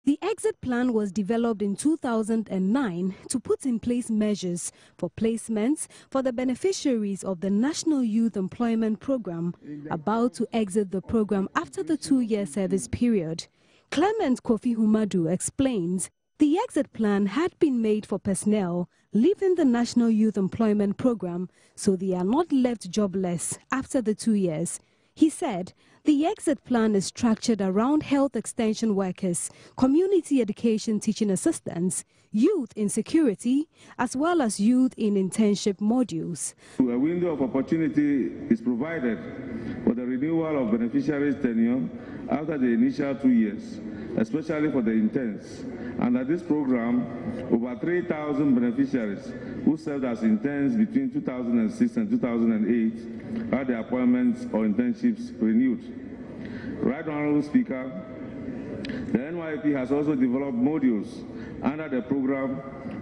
The exit plan was developed in 2009 to put in place measures for placements for the beneficiaries of the National Youth Employment Program about to exit the program after the 2-year service period. Clement Kofi Humadu explains the exit plan had been made for personnel leaving the National Youth Employment Program so they are not left jobless after the 2 years. He said the exit plan is structured around health extension workers, community education teaching assistants, youth in security, as well as youth in internship modules. A window of opportunity is provided for the renewal of beneficiaries' tenure after the initial 2 years, especially for the interns. Under this program, over 3,000 beneficiaries who served as interns between 2006 and 2008 had their appointments or internships renewed. Right Honorable Speaker, the NYP has also developed modules under the program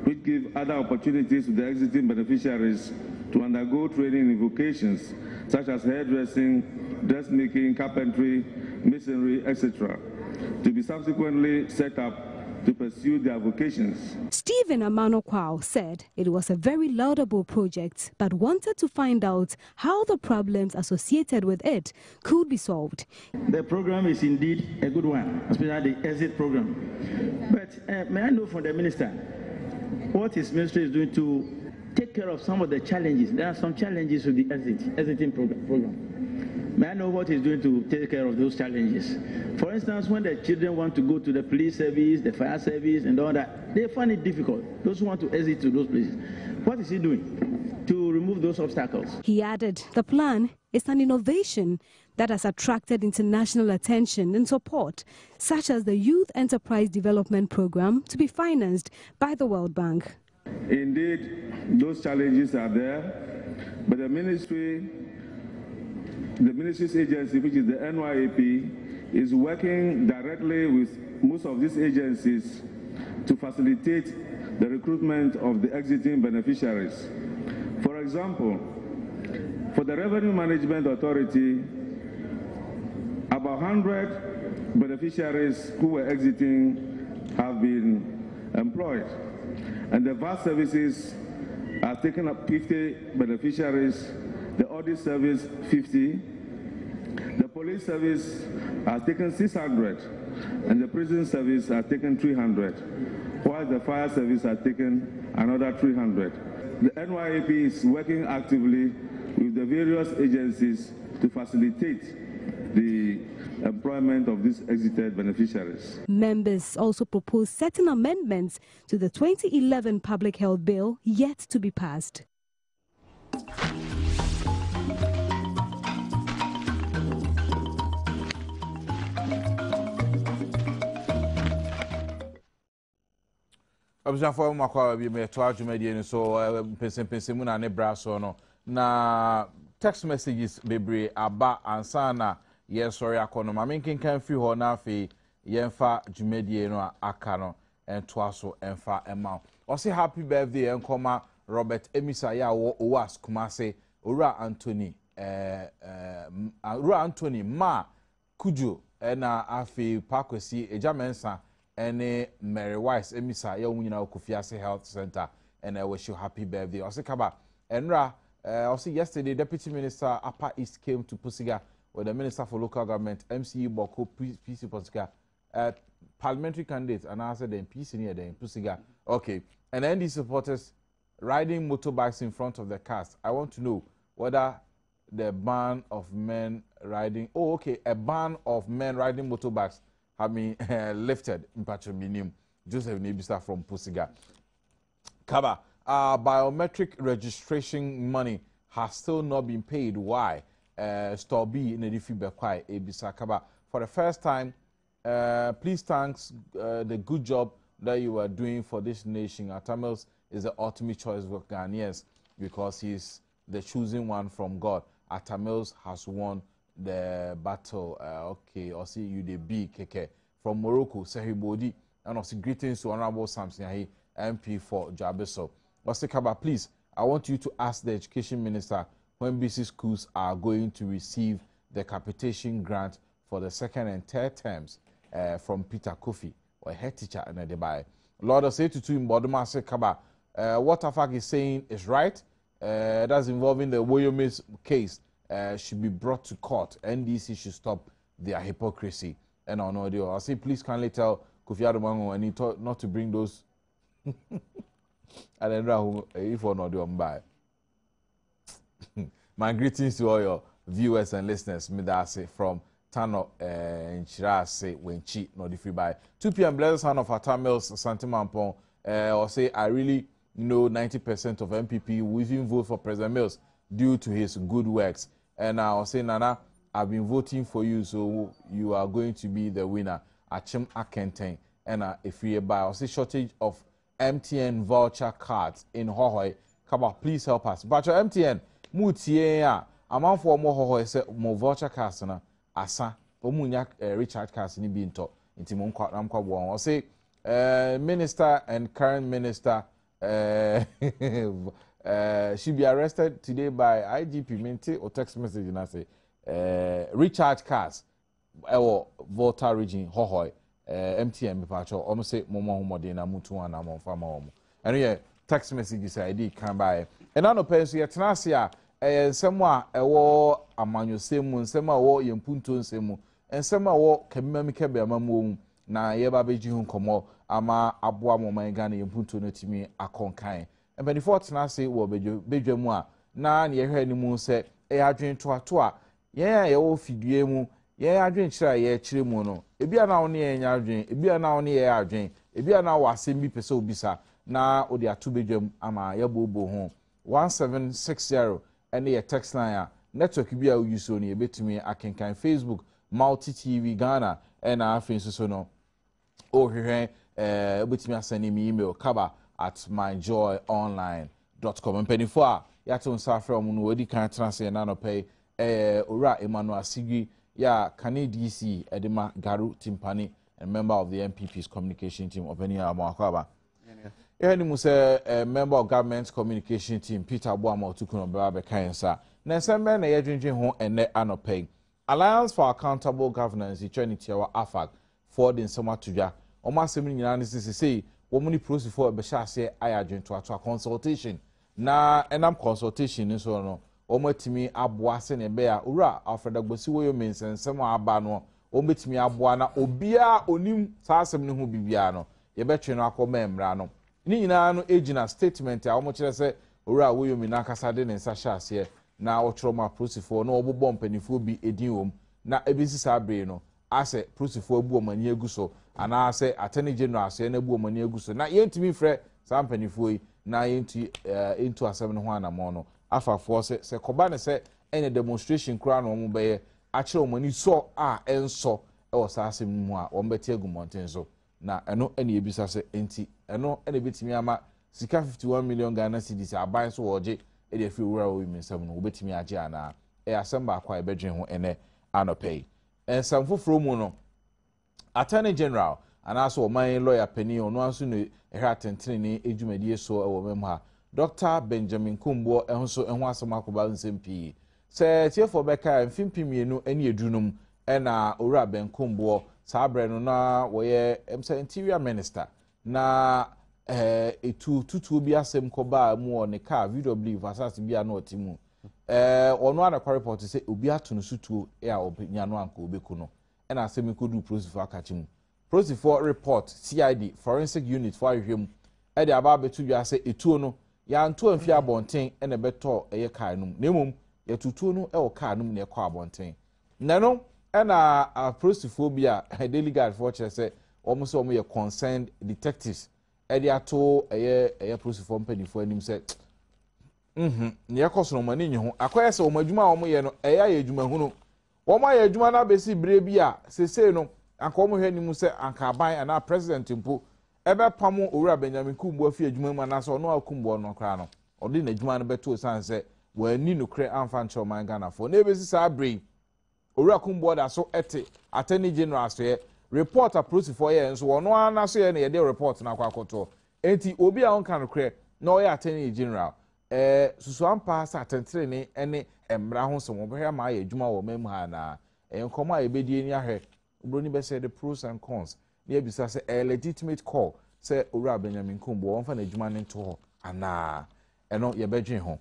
which give other opportunities to the exiting beneficiaries to undergo training in vocations such as hairdressing, dressmaking, carpentry, masonry, etc., to be subsequently set up to pursue their vocations. Stephen Amano said it was a very laudable project, but wanted to find out how the problems associated with it could be solved. The program is indeed a good one, especially the exit program. But may I know from the minister what his ministry is doing to take care of some of the challenges? There are some challenges with the exiting program. May I know what he's doing to take care of those challenges? For instance, when the children want to go to the police service, the fire service, and all that, they find it difficult. Those who want to exit to those places. What is he doing to remove those obstacles? He added the plan is an innovation that has attracted international attention and support, such as the Youth Enterprise Development Program to be financed by the World Bank. Indeed, those challenges are there, but the ministry's agency, which is the NYAP, is working directly with most of these agencies to facilitate the recruitment of the exiting beneficiaries. For example, for the Revenue Management Authority, about 100 beneficiaries who were exiting have been employed, and the VAT services are taking up 50 beneficiaries, the audit service 50, the police service has taken 600, and the prison service has taken 300, while the fire service has taken another 300. The NYAP is working actively with the various agencies to facilitate the employment of these exited beneficiaries. Members also proposed certain amendments to the 2011 Public Health Bill yet to be passed. Observe makwa bi me to adwumadi ni so pensen mu na ne braso no na text messages bebre aba ansa na ye sorry akono ma menkenkan fi ho na afi yemfa dwumadi no aka no ento aso emfa ema o say happy birthday enkoma Robert Emisa ya wo owas kumase owura Anthony ma kujo na afi pakwesi ejamensa ene Mary Wise Emisa ya wunyina Okufiase Health Center and I wish you happy birthday. Also kaba enra also yesterday Deputy Minister Upper East came to Pusiga with the Minister for Local Government MCE Boko PC Pusiga parliamentary candidate and I said the PC near the Pusiga. Okay. And then the supporters riding motorbikes in front of the cast. I want to know whether the ban of men riding a ban of men riding motorbikes have been lifted in Patrimonium. Joseph Nebisa from Pusiga. Kaba, biometric registration money has still not been paid. Why? Store B in the Bekwai Ebisa Kaba. For the first time, please thanks the good job that you are doing for this nation. Tamils is the ultimate choice for Ghanaians because he's the choosing one from God. Tamils has won the battle. Okay, I see you the big keke from Morocco, Sehibodi, and also greetings to Honorable Samson Yahi, MP for Jabeso. Kaba, please, I want you to ask the Education Minister when BC schools are going to receive the capitation grant for the second and third terms from Peter Kofi. or head teacher and the by. Lord say to in Badwam say kaba. What Afak is saying is right. That's involving the Woyomis case. Should be brought to court. NDC should stop their hypocrisy. And on audio, I say please kindly tell Kofi Adom and he not to bring those. And then if on audio by. My greetings to all your viewers and listeners. Midase from Tano and Chirase Wenchi not free by 2 p.m. Blessed son of Atamils Santimampon. Or say I really know 90% of MPP will even vote for President Mills due to his good works. And I'll say, Nana, I've been voting for you, so you are going to be the winner. Achim Akenten. And if we buy, I'll say shortage of MTN voucher cards in Hohoi. Come on, please help us. But your MTN, Mutia, amount for more Hohoi, say more voucher cards, asa, Omunya Richard cards in being taught. Into Monquat Namqua one. I'll say, Minister and current minister should be arrested today by IGP Minty or text message and I say recharge cards or Volta region Hohoi MTN departure almost say Momo Modena Mutuan among farmer. And yeah, text messages ID can buy. And I know pensi yet Nasia somewhere a war among your same sema war in Punto semu and sema war Kamika Bamamu na yeba beji hun komo ama aboa mo man Ghana yempunto no timi akonkan and by the fourth na say wo bedwamu a na ne yehwe ni mu se e adwen to a ye wo fidue mu ye adwen kira ye kire mu no ebia na wo ne ye nya adwen ebia na wo ne ye adwen ebia na wo asem bi pese obisa na odi ato bedwam ama ye bobo ho 1760 and ye text line a network bi a wo use no ye betumi akenkan Facebook Multi TV Ghana and afin so no oh here betimi send me email kaba@myjoyonline.com and penny for ya to safra mu no odi kan transfer na no pay ora Emmanuel Sigi ya Kane DC Edema Garu Timpani and member of the MPP's communication team of any Amakaba. Any mu say member of government communication team Peter Badwam otukuno baba kansa na sembe na ye dwendwen ho ene anopay Alliance for Accountable Governance Eternity our AFAG for the summer tuja Oma semi nyina ne say wo process for be sha say ayadwen to consultation na enam consultation ni so no omo timi aboa se ne be a owura afredagbosi wo yo mensensem aba no omo timi aboa na obia onim sa asem ne ho bibia no ye betwe no akoma emra no ni nyina no ejina statement a omo kire se owura wo yo mi na kasa de ne nsa sha se na otro ma process for no obobọ mpanifo bi edin wom na ebisi sa bre no ase process for abu omani eguso ana ase attorney general ase na abu omani eguso na yentimi frɛ sa mpanifo yi na into asem no ho anamo no afa for se koba ne se any demonstration kura no mo beye akire omani so a enso e wo sa asem mu a wo mbeti agumonten so na eno ene ebisa se enti eno ene betimi ama sika 51 million Ghana cedis aban so woje e dey fi wura wo minsam no obetimi age ana e asem ba kwa e bedwen ho ene anopay en sam foforo mu no attorney general anaso oman lawyer penny ono anso no ehwe atentene ni edwumadie so e wo mem ha Dr. Benjamin Kumbo ehunso ehu asem akoba nsempi se tiefo beka mfimpimienu ene edunum ena owura Ben Kumbo sabre no na woye interior minister na tutu bi asem koba mu ne car VW versus bia na otimu ono ana kwa report say obi atunu sutu a obnya no anka obeku no ena asem kodu process for akachimu process for report CID forensic unit for ahwem e de aba betu bia say etuo no ya nto amfi abonten ena beto eye car num nemum ya tutuo no e o car num na ekọ abonten nano ena process for bia daily guard for chere say almost omo ye concerned detectives edi ato eye process for mpanifo anim say ne yakoso no mani nyi ho akoye se omadwuma a omoye no eya ye adwuma hunu omo ye adwuma na besi bre bi a sese no anka omo hwe nimu se anka aban ana president mpo ebe pamo owura Benjamin Kumbo afi adwuma mu na so no akumbo no kra no odi na adwuma no beto san se wani no kre amfa nche oman Ghana fo na ebesi sa bre owura Kumbo da so ete attorney general so ye report approach for ye nso wono ana so ye na ye de report na kwakoto enti obi a on kan kre na o ye attorney general susu ampa sa tentre ni ene emra ho so mo behia ma ye adwuma wo mem ha na enkomo a ebedie ni ahwe obroni be say the pros and cons ne ebisa say a legitimate call say owura Benjamin Kumbo wonfa na adwuma ne to ho ana eno ye bedwen ho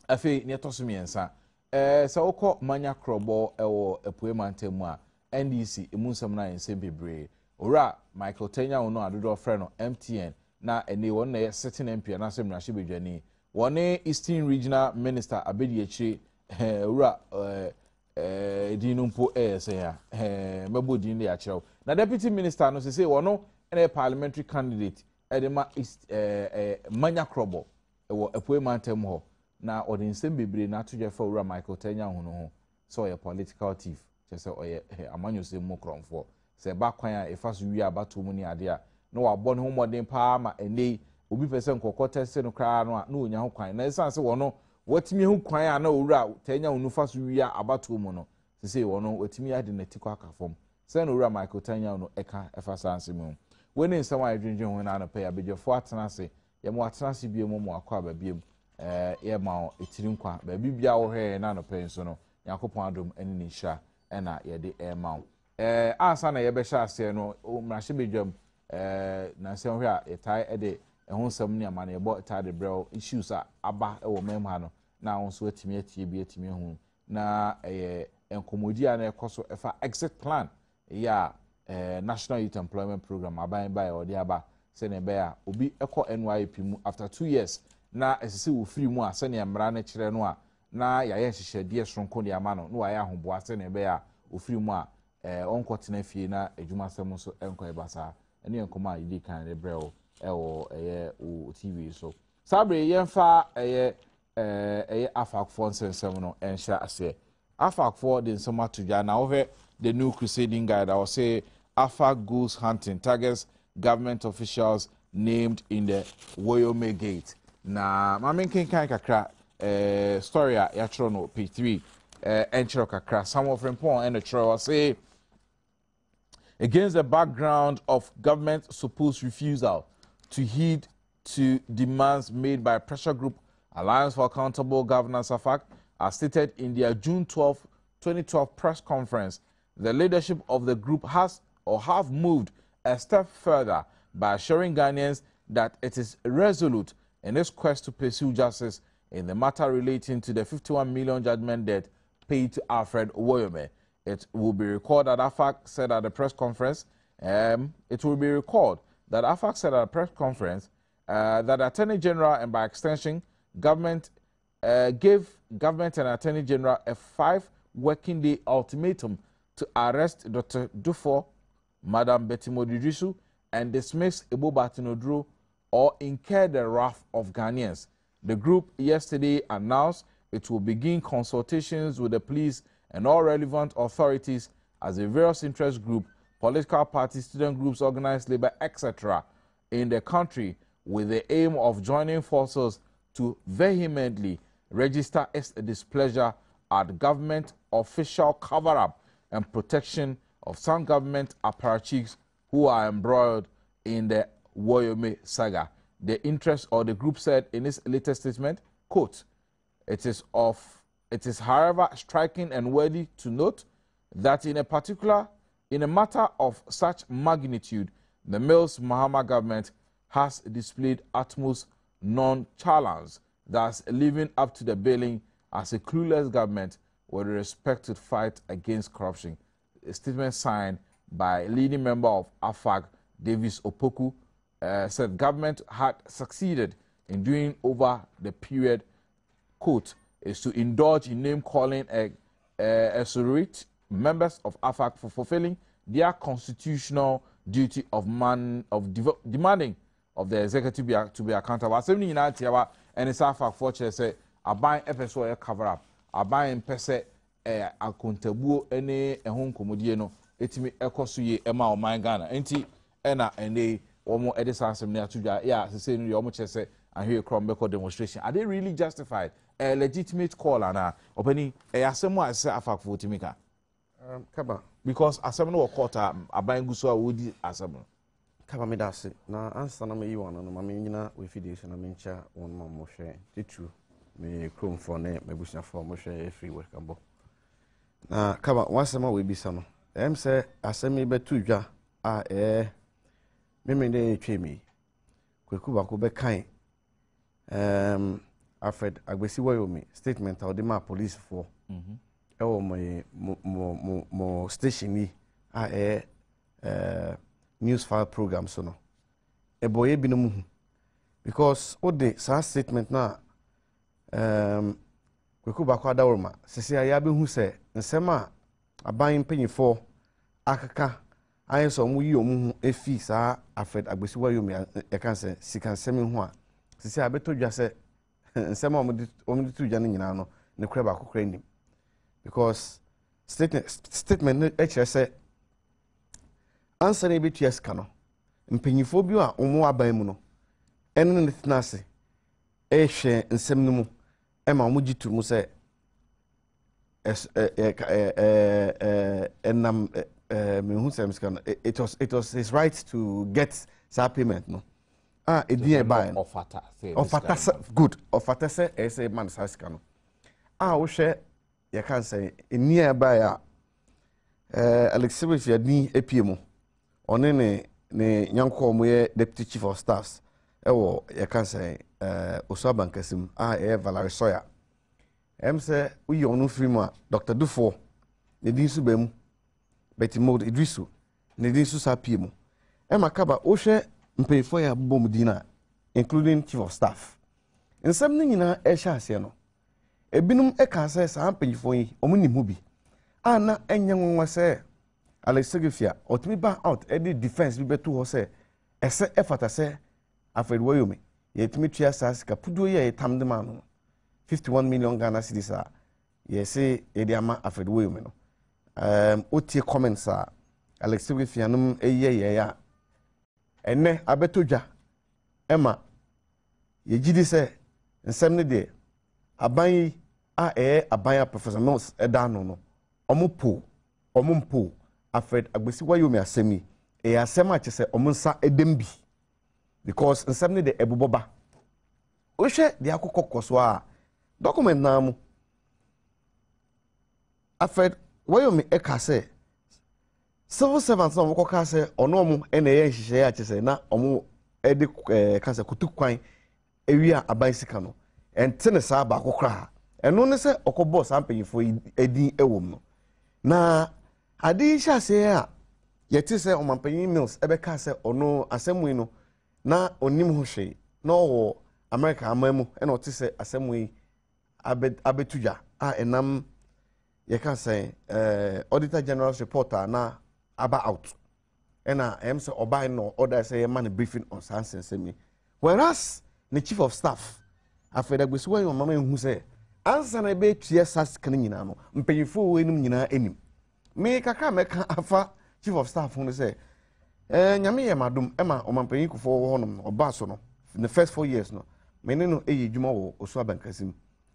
afi ne to so miensa se wokọ manya krobo ewo epoema ntemu a NDC emu nsem na ensem bebre owura Michael Tenya wono adodo frɛ no MTN na ene won na sitting MP na asem na hye bedwani wone Eastern Regional Minister Abedi Achire owura dinumpo say ya mabo din ya kyerɛw na Deputy Minister no say wono ene parliamentary candidate edema manya krobo ewo epoema ntemu ho na odi nsem bebre na atodwa fa owura Michael Tenya ho so ye political thief say oye amanyo se mu kromfo se ba kwan a efa so wi abato mu ni ade a na wabɔ ne ho modern pa ma ene obi pese nkokɔ tese no kra no a na onya ho kwan na esan se wono watimi ho kwan a na owura Tenya ho fa so wi abato mu no se wono watimi ade na tikɔ akafom se na owura Michael Tenya no eka efa sanse mu woni nsɛm a edwendwen ho na no pɛ ya begyefo atena se ye mo atena se bie mu akɔ aba biem ye ma etiri nkwa ba bibia wo hwe na no pɛ nso no Yakopon Adom eni ni hya na ye de ma ansa na ye be hya ase no mrahye bedwam na nsɛm hwe a etai de ho nsɛm ni ama na ye bɔ etai de brɛw issues a aba wɔ mem ha no na wo nso atimi atie bi atimi hu na enkomodi a na ekoso efa exit plan ya National Youth Employment Program aban by odi aba se ne be a obi ekɔ NYP mu after 2 years na esisi wo free mu a se ne mmara na kyerɛ no a na ya ye hyehyɛdeɛ sonko de ama no na wa ya ahoboa se ne be a wo free mu a onkɔtena fie na adwuma sɛm so enkɔ ebasa ene enkoma a yidi kan de brɛw ɛwɔ o TV so sabre yɛmfa afakfo nsɛm no enhya ase afakfo de nsɛm atodwa na wo hwɛ the new crusading guide I will say AFAC goes hunting targets government officials named in the Woyome Gate. Na mamen kan kakra story a yatro no page 3 entro kakra some of them pon and the say against the background of government supposed refusal to heed to demands made by pressure group Alliance for Accountable Governance AFAC as stated in their June 12, 2012 press conference. The leadership of the group has or have moved a step further by assuring Ghanaians that it is resolute in its quest to pursue justice in the matter relating to the 51 million judgment debt paid to Alfred Owoyome. It will be recalled that AFAC said at the press conference, that Attorney General and by extension government gave government and Attorney General a 5-working day ultimatum to arrest Dr. Dufo, Madam Betty Modirisu, and dismiss Ebo Batinodru or incur the wrath of Ghanaians. The group yesterday announced it will begin consultations with the police and all relevant authorities as a various interest group, political parties, student groups, organized labor, etc. in the country with the aim of joining forces to vehemently register its displeasure at government official cover-up and protection of some government apparatchiks who are embroiled in the Woyome saga. The interest or the group said in its latest statement, quote, it is however striking and worthy to note that in a matter of such magnitude, the Mills Mahama government has displayed utmost nonchalance, thus living up to the billing as a clueless government with respect to the fight against corruption. A statement signed by leading member of AFAC, Davis Opoku, said government had succeeded in doing over the period, quote, is to indulge in name-calling a surrogate members of AFAC for fulfilling their constitutional duty of demanding of the executive to be accountable. Assembly in Altiawa and it's AFAC for say a buying episode cover up. Aban pese akontabuo ene ehon komodie no etimi ekoso ema o man Ghana enti ena ene omo edisasem ne atudwa ya sese no omo chese ahwe krombeko demonstration are they really justified a legitimate call ana opani asem a se afakfo timika kaba because asem no court aban guso a wodi asem no kaba me dase na answer na me yi wono no ma me nyina we fidation na me ncha won ma mo hwe titu me chrome for ne mebusia for mo hwe free welcome bo na kaba wasema we bisa no say asemi betu dwa me de twe me kweku ba ko be kan Alfred Agbesi Wayomi statement of the ma police for mo station ni news file program so no e boye bi no mu because o de sa statement na kweku ba ko adawroma sese ya be hu se nsema aban mpanyifo akaka ayen so mu yi omu efi sa Alfred Agbesi Wayomi e kan se sikansem hu a sese abetodwa se nsema omudi tudwa no nyina no ne kura ba kokora nim because statement e chere se answer e betu eska no mpanyifo bi a omu aban mu no ene ne tinase e hwe nsem no mu e ma omu gitu mu se enam me hu sem ska no it was his right to get that payment no edin e buy ofata good ofata se ese man saska no wo hwe ye kan say eni e buy Alexis Yadin epiemu one ne nyanko mo ye deputy chief of staffs wo ye kan say Osuaban Kasim Valerie Soya say we onu frima Dr. Dufo ne din su bemu Betty Mod Idrisu ne din su sapiemu makaba wo hwe mpeyfo ya bom dina including chief of staff nsem ni nyina e hya ase no ebinum e ka se sa mpeyfo yi omuni mu bi ana enyenwa se Alexis otimi ba out e di defense bi betu ho se ese efata se Alfred Wayomi yetimi tua sasika pudo ye tamde ma no 51 million Ghana cedis a yesi ediama Alfred Wayomi no otie comments a Alexis num eye ya enne abetodwa ema yegidi se nsem ne de aban aban Professor Mills edano no omumpo Alfred Agbesi Wayomi asemi asem a chese omunsa edembi because nsem ne de ebuboba ohwe de akokkoso a document na mu Alfred Wayomi ekase civil servants no ko se ono mu ene ye nhihye ya chese na omu edi kase kutukwan ewia aban sika no entene sa ba kokra eno ne se okobo sampanyifo edin ewom no na adi sha se a yeti se omampanyin Mills ebe ka se ono asemu no na onim ho hwe na owo America amamu ena oti se asemu abetudwa enam ye kan say auditor general's reporter na aba out ena say oba no order say man briefing on sansensemi whereas the chief of staff Alfred Agbesi Wayomi mama hu say answer na be tua sas kan nyina no mpanyifo we nim nyina enim me kaka meka afa chief of staff hu say nyame ye madum ema omampanyin kufo wo honom oba so no in the first 4 years no me ne no eye dwuma wo Osuaban Kasim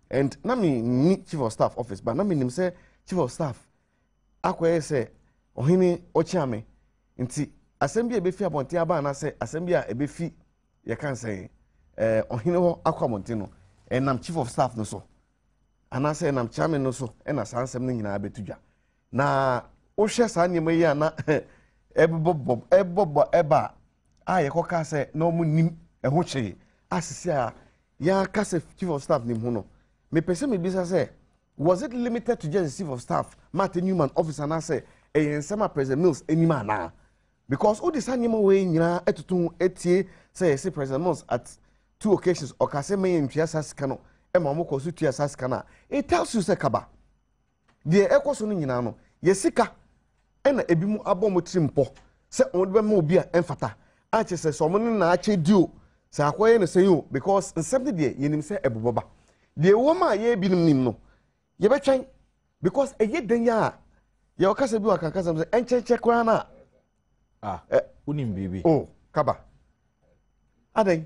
and na me ni chief of staff office but na me nim say chief of staff akoye say ohini ochiame nti assembly ebefi abonte aba na say assembly a ebefi ye kan say ohini ho akwamonte no enam chief of staff no so ana say enam chairman no so ena sansem no nyina abetudwa na wo hwe sa nyema yi ana ebobo eba ye koka say no mu nim eho che asisi a ya ka say chief of staff nim ho no me pese me bisa say was it limited to just chief of staff Martin Newman officer na say ensema President Mills enima na because all this anyema we nyina etutu etie say President Mills at 2 occasions okase me ntwa sasika no ema mo koso tua sasika na it tells you say kaba de ekoso no nyina no yesika ena ebimu abomo trimpo say on be ma obi a emfata a che say so mo na ache dio say akoye no say you because nsem de yenim say eboboba de wo ma ye binim nim no ye betwen because eye denya ye okase bi wakakasa say encheche kwa na unim bibi kaba aden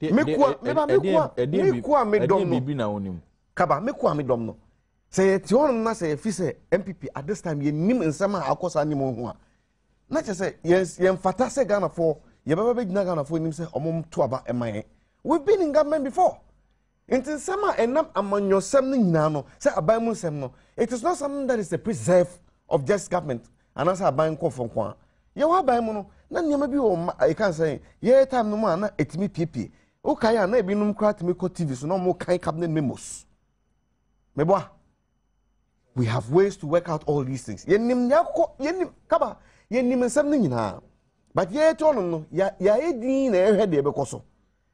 mekua me dom no bibi na unim kaba mekua me dom no say ti on na say fi say MPP at this time ye nim nsema akosa nim ho a na che say yes ye mfata say Ghana for ye baba be gina Ghana for nim say omom to aba eman we've been in government before inti nsema enam amanyosem no nyina no say aban mu nsem no it is not something that is a preserve of just government and as aban ko fon kwa ye wa ban mu no na nyama bi wo I can say ye time no ma na etimi pipi o kai na ebinum kra timi ko TV so no mo kai cabinet memos meboa we have ways to work out all these things yenim nyako yenim kaba yenim nsem no nyina but ye to no ya edin na ehwe de bekoso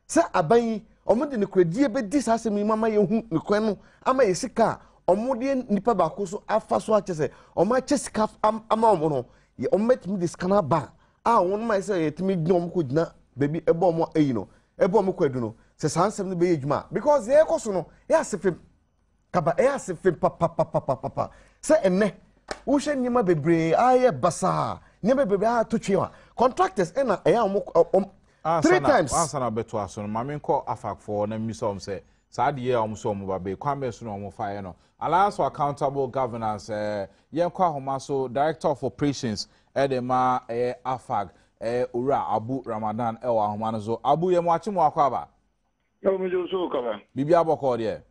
se aban omode ne kradie be di sasemi mama ye hu ne kwan no ama ye sika omode nipa ba ko so afa so achese oma chesika ama omo no ye ometimi de scanner ba won ma say yetimi gnom ko gina baby ebo mo eyi no ebo mo kwadu no se sansem no be yedwuma because ye koso no ye asefem kaba ye asefem papa se enne wo hwe nyima bebre aye basa nyima bebre to twa contractors ena e am 3 times ansana beto aso no mame nko afak for na mi so say saa de ye so mo ba be kwame so no mo fa ye no alliance for accountable governance ye nko ahoma so director of operations edema afag ora abu ramadan wa ahoma no so abu ye mo achi mo akwa yo mi jo so ka ba bibi aboko de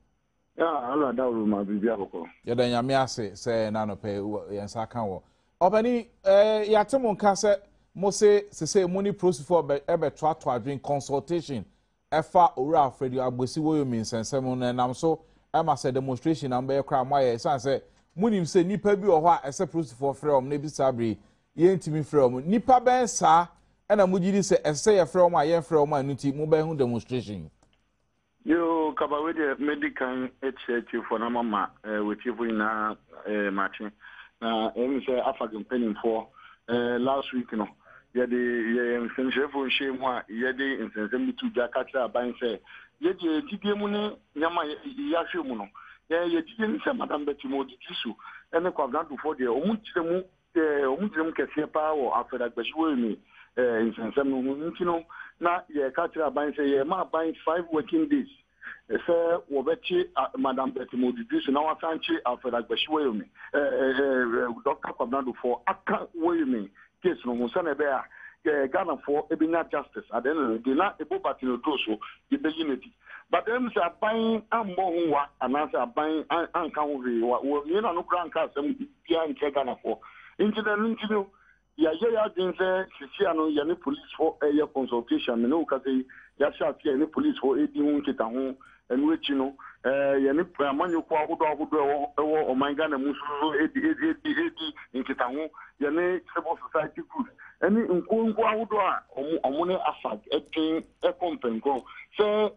ya ala dawru ma bibi aboko ye da nyame ase say na no pe ye nsa kan wo obani ya temo nka se mo se money process for ebe to adwin consultation efa ora afredi agbosi wo yo mi nsensem no nam so ema se demonstration am be kra moye san se munim se nipa bi o ho a ese process for frem na bi sabre ye ntimi frem nipa ben sa na mugidi se ese ye frem a ye frem a nuti mo be hu demonstration yo kaba we de medical HH for na mama we chifu ina matching na em se afagin penning for last week no ye de nsensefo nhye mu a ye de nsensem bi tu ja katra ban se ye de tidie mu ne nyama ya hwe mu no ye tidie ni se madam betimo di tisu ene kwa gandu for de omutiremu kese pa wo afeda gbesiwo mi nsensem no ntino na ye katra ban se ye ma ban 5 working days se wo bechi madam betimo di tisu na wasanchi afeda gbesiwo mi Dr. Kwabnado for aka wo mi case no musana be a Ghana for ebinya justice at the end of the day na ebo batino doso the unity but them say aban ambo hunwa anase aban anka ho we we na no kra anka asem bia nke Ghana for incident ya din say sisia no ya ni police for a consultation no ka say ya sha ya ni police for edi hu kita ho enu echi no ya ni amanyoko ahodo ewo omanga na musu edi nkita ho ya ni civil society group eni nkonko ahodo a omune afag etin ekompenko se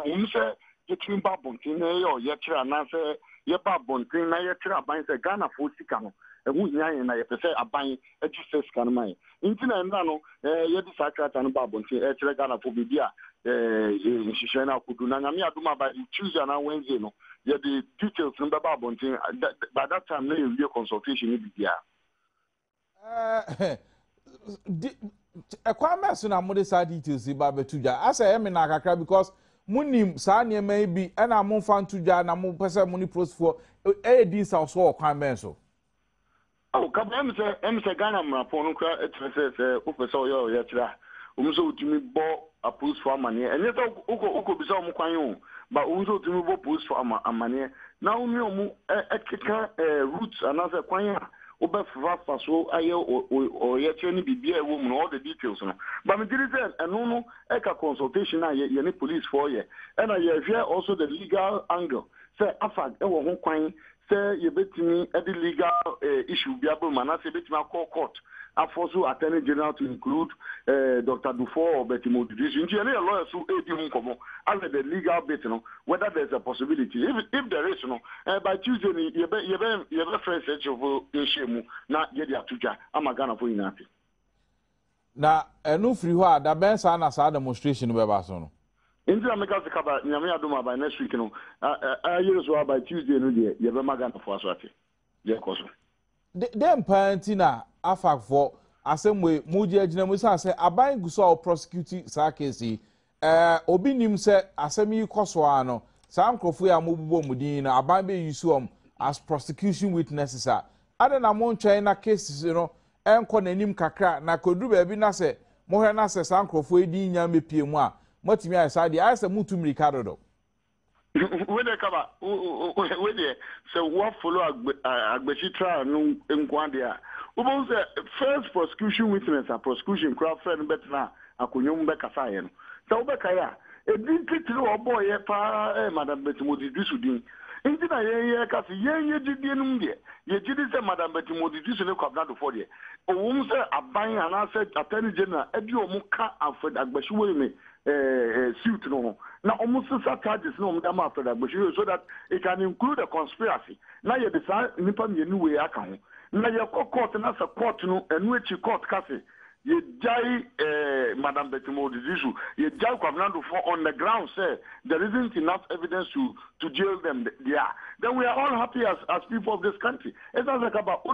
umse yetin babontin na ye kira na se ye babontin na ye kira ban se Ghana for sika no ehu nyan na ye pese aban eji sika no mai intina nda no ye di sakrata no babontin e kira Ghana for bibia nhihye na kudu na nyame aduma by Tuesday na Wednesday no ye the details no baba bontin by that time na you consultation ni bibia kwame so na mo de sa details ba betuja asa ye me na kakra because munim sa ne mai bi na mo fa ntuja na mo pese mo ni process for din sa so kwame so ka ba em se Ghana mrapo no kra etrese o pese o yo tira umso utimi bo a post for amane enye so uko bisa omu kwan o ba umso utimi bo post for amane na umi omu ekeka roots anase kwan a obefa so aye o ye tire ni bibia ewo mu all the details no ba me diri say eno no eka consultation na ye ni police for ye and ye hear also the legal angle say afag ewo ho kwan say ye betimi the legal issue biabo manase betimi akọ court afoso attorney general to include Dr. Dufour or Betty Modudis. Indeed, a lawyer who as the legal bit, whether there's a possibility. If there is, by Tuesday, you have a friend search of Shemu, not get the Atuja. I'm a Ghana for Inati. Now, a new free word, the best answer demonstration of Basono. Indeed, I make us a cover, Yamia Duma by next week. I use by Tuesday, you have a Magana for Swati. Yeah, Coso. Them parentina afak for assemble muji agina mu say aban guso prosecute sa case obi nim say asemi koso ano sam krofo ya mobubo mudin na aban be use as prosecution witnesses ada na mo ntwen na cases no enko nanim kakra na kodu ba bi na say mo hwe na say sam krofo edi nya mepie mu a motimi ayesa de ayesa mutum Ricardo do we dey cover we dey so what follow agbesi trial no nkwa dey Ubon say first prosecution witness and prosecution crowd friend better akonyom be kasa ye no. So obeka ya e din titiri oboy ye pa Madam Betty Modi Dusudin. Inti na ye kasi ye jidie num de. Ye jidi say Madam Betty Modi Dusu ne kwabna do for de. Owum say aban ana say attorney general e bi omu ka Alfred Agbeshiwe me suit no. Now almost charges no ma Alfred Agbeshiwe so that it can include a conspiracy. Now you decide nipa me new way aka ho. Na ye court na sa court no enu echi court kasi ye jai Madam Betty Modi Dusu ye jai Kwabnado for on the ground say there isn't enough evidence to jail them there. Then we are all happy as people of this country. It's not like about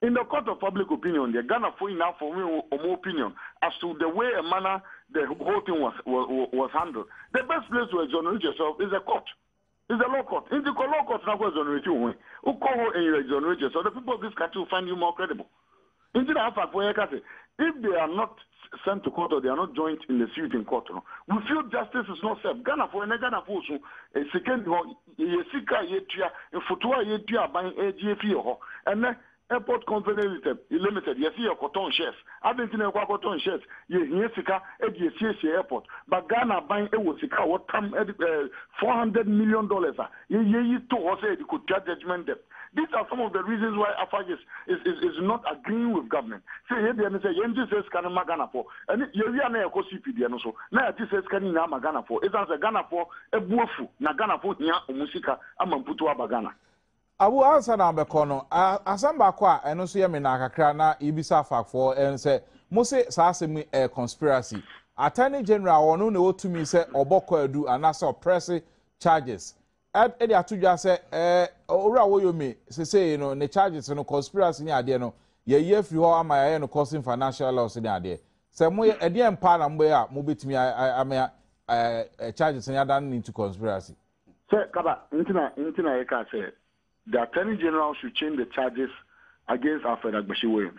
in the court of public opinion, the Ghana for enough for me or more opinion as to the way and manner the whole thing was handled. The best place to exonerate yourself is a court. It's a law court. In the law court, now exonerate you. Who call and you exonerate yourself? The people of this country will find you more credible. If they are not sent to court or they are not joined in the suit in court, we feel justice is not served. Ghana for Ghana for a second Yesika Yetia and Futua Yetia buying AGF and then Airport Company Limited, you see your cotton shares. I didn't know what cotton shares. Yesika at the airport. But Ghana buying a Wosika, what come $400 million. You two also could get judgment debt. These are some of the reasons why AFAG is not agreeing with government. Say here they say Yenji says can Ghana for and you are na CPD and so now it says can na Ghana for. It's as a Ghana for a buofu na Ghana for nya omusika amamputu abagana. Abu answer na bekono asamba kwa eno so ye me na kakra na ibisa AFAG for and say mose sa asemi conspiracy. Attorney General wono na wotumi say obokọ adu anase oppress charges. Edi atudwa say owura woyomi say you know the charges no conspiracy ni ade no ye free ho ama ye no causing financial loss ni ade say mo ede empa na mbo ya mo betimi ama charges ni adan into conspiracy say kaba intina ye ka say the Attorney General should change the charges against Alfred Agbeshiwe.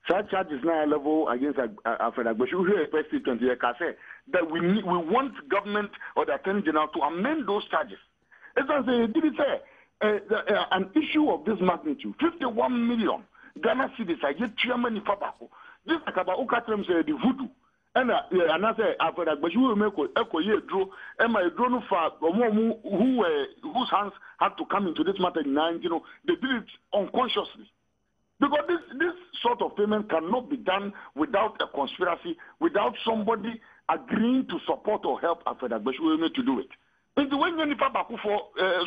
Such charges now level against Alfred Agbeshiwe president ye ka say that we want government or the Attorney General to amend those charges. As I say, did it say an issue of this magnitude, 51 million Ghana cedis, I get chairman in Fabako. This is about Ukatrem say the voodoo. And I say, after that, but you will make echo ye draw, and my drone for whose hands had to come into this matter in 9, you know, they did it unconsciously. Because this sort of payment cannot be done without a conspiracy, without somebody agreeing to support or help Alfred Agbeshiwe to do it. Nti when you nipa baku for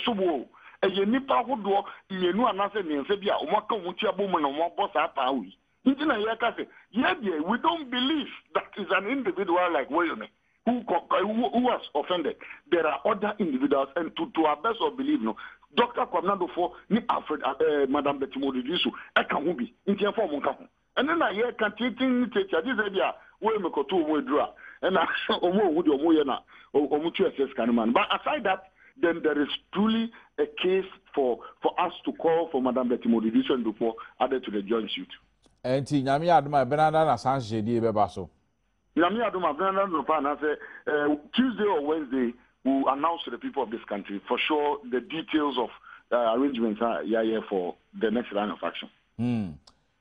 subo e nipa hodo yenu anase nense bia o maka wutia bomu na mo boss apa wi nti na ye ka say we don't believe that is an individual like William who was offended. There are other individuals and to our best of belief no Dr. Kwabnado for ni Alfred Madam Betty Modi Dusu e kan ho bi nti e form nka ho and then I hear can teaching teacher this bia we me ko to mo dura and omo wu de omo ye na omo tu SS kanman. But aside that, then there is truly a case for us to call for Madam Betty Modi Dusu before added to the joint suit. Enti nyame adoma benada na sanse di beba so. Nyame adoma benada no pa na say Tuesday or Wednesday we will announce to the people of this country for sure the details of arrangements are here for the next line of action.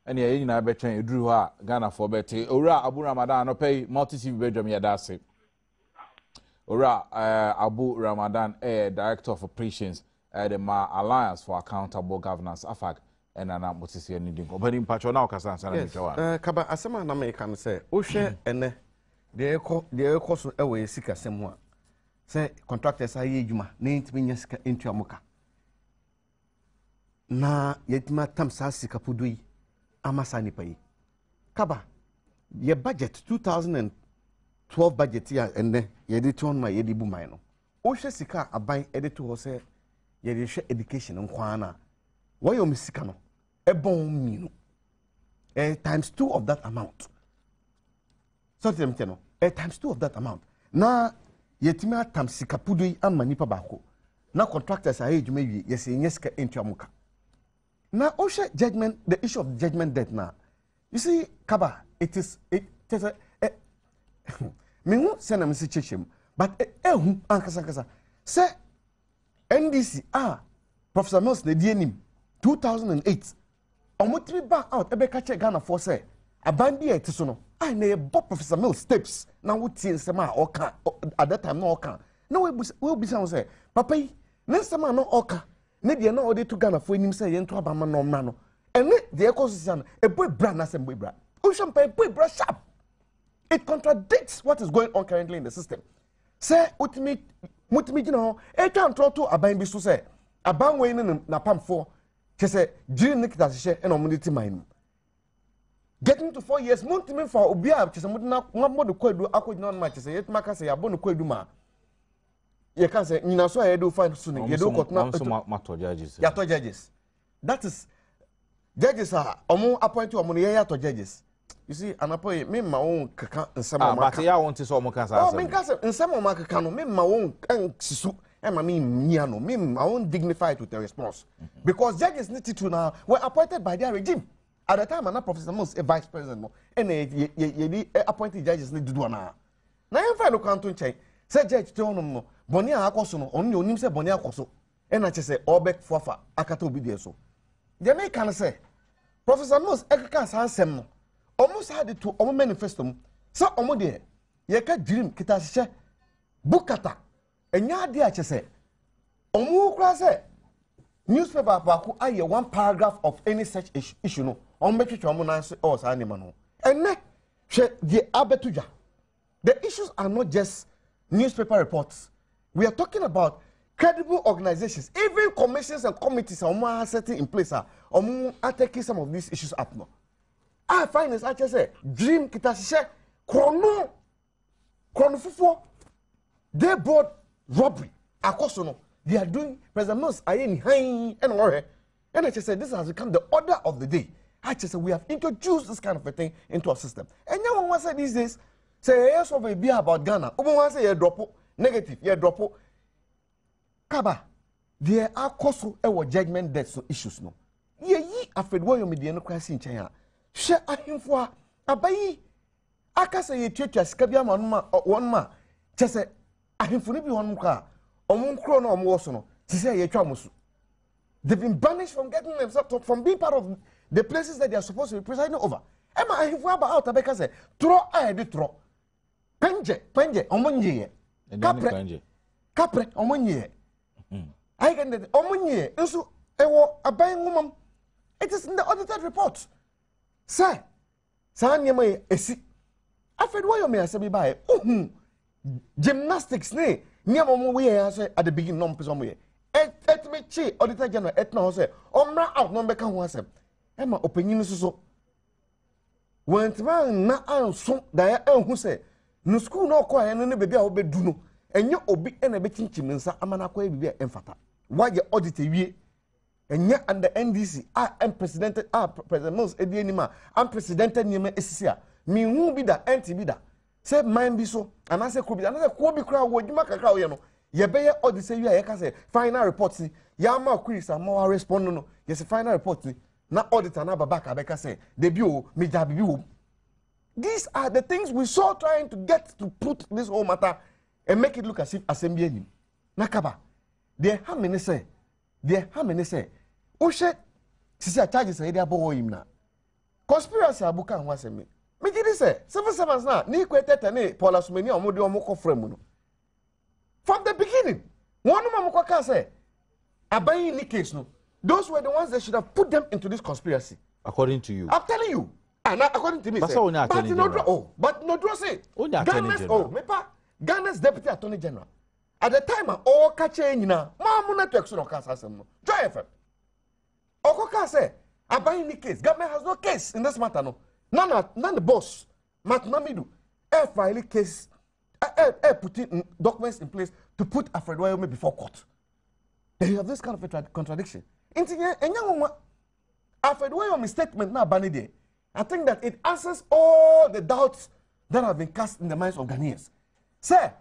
Eni eyi na betwen eduru ho a Ghana for beti owura Abu Ramadan no pay multi-TV bedwam ya dase. Owura Abu Ramadan Director of Operations the Alliance for Accountable Governance AFAG and ana motisi ani dinko bani mpacho na okasa sana mitwa kaba asema na me kan say wo hwe ene de ekọ so ewe sika sem ho a say contractors aye adwuma na ntimi nya sika entuamuka na yetima tam sa sika podoi amasa nipa yi kaba ye budget 2012 budget ya ene ye de ton ma ye de bu man no wo hwe sika aban e de to ho say ye de hwe education nkwana wo yo misika no e bon minu times 2 of that amount so them no times 2 of that amount na yetima atam sika podoi amma nipa bako na contractors aye adwuma wi ye se nya sika entuamuka. Now, Osha judgment, the issue of judgment debt now. You see, Kaba, it is me won't send a message, but Ankasa say NDC Professor Mills the DNM 2008 omotimi back out ebe ka che Ghana for say aban bi eti so no I na Bob Professor Mill steps na wuti nsema oka at that time no oka na we be say papa yi nsema no oka ne de na ode to Ghana for enim say ye nto abama no mra no ene de ecosystem e boy bra na sem boy bra o champa boy bra sharp. It contradicts what is going on currently in the system. Say mutimi gina ho e twa ntroto aban bi so say aban we na pamfo ke say jiri nikita hye e no muniti man. Getting to 4 years mutimi for obi a ke say mudina ngamo kwadu akogina on ma ke say yetima ka say yabo no kwadu ma ye can say nyina so a do find so ne ye do kotna mato judges. Ya to judges. That is judges are omo appoint omo ye ya to judges. You see, an appoint me my own kaka nsema ma. But ya want to so mo kan sa. Oh, me kan say nsema ma kaka no me my own kan sisu e ma me nia no me my own dignified with the response. Because judges need to now were appointed by their regime. At the time na Professor Mons a vice president no and ye appointed judges need to do na. Na em fa no kan to nchen. Say judge to no boni a akoso no on onim say boni akoso. E na che say obek fofa akata obi de so. The me kan say Professor Mons e kan sa ansem no almost had it to omo manifesto so omo de ye ka dream kita hye bukata enya de a che omo kura say newspaper baako aye one paragraph of any such issue no omo betwetwe omo nan so o sa anima no enne hwe de abetuja. The issues are not just newspaper reports. We are talking about credible organizations, even commissions and committees are setting in place are taking some of these issues up now. I find this actually say dream kita hye chrono fufo they bought robbery akoso no they are doing President Mills ayen hein and worry and I just said this has become the order of the day. I just said we have introduced this kind of a thing into our system and no one say these days say yes of a be about Ghana obo wan say you drop negative you drop kaba there are koso e judgment deaths issues no ye yi afedwo yo me no kwasi nchen a hwe ahemfo a abayi akasa ye twetwa sika bia ma won ma chese ahemfo ni bi won ka omo nkro na omo woso no tise ye twa musu. They've been banished from getting themselves from being part of the places that they are supposed to be presiding over. Ema ahemfo aba out abeka say tro de tro penje omo nyiye kapre omo nyiye I can omo nyiye nso ewo aban ngumam. It is in the audited report. Sir, Sanyama esi. After why you may say by gymnastics ne niamomo we at the beginning no person we. Et me chi auditor general et na say omra out no beka ho asem. E ma opinion so. Went man na anso da ya anhu say no school no ko ya no bebi a wo bedu no. Enye obi e na be chinchim nsa amana kwa bibi e mfata. Why the auditor wie enya under NDC unprecedented President Mills edienima unprecedented niema esisia mi hu bi da enti bi da say mind bi so anase ko bi anase ko bi kra wo djuma kakra wo ye no ye be ye audit wi ye ka say final report ni ya ma queries ama respond no yes final report ni na auditor na baba ka be ka say de bi o me ja bi wo. These are the things we saw trying to get to put this whole matter and make it look as if assembly ni nakaba they how many say Ushe sisi charges e dey abo him na conspiracy abuka ho asemi me gidi say civil servants na ni kwetete ne Paula Sumeni omo de omo kofra mu no from the beginning one man ko ka say abayi ni case no those were the ones that should have put them into this conspiracy according to you. I'm telling you and according to me say but no draw say Ghana's deputy attorney general at the time all catch nyina ma mu network so no ka asem no Joy FM Okoka say, Abayi ni case. Government has no case in this matter, no. None the boss, Matt Namidu, file case, putting documents in place to put Alfred Wyoming before court. Then you have this kind of a contradiction. Alfred Wyoming's statement now banning I think that it answers all the doubts that have been cast in the minds of Ghanaians. Sir,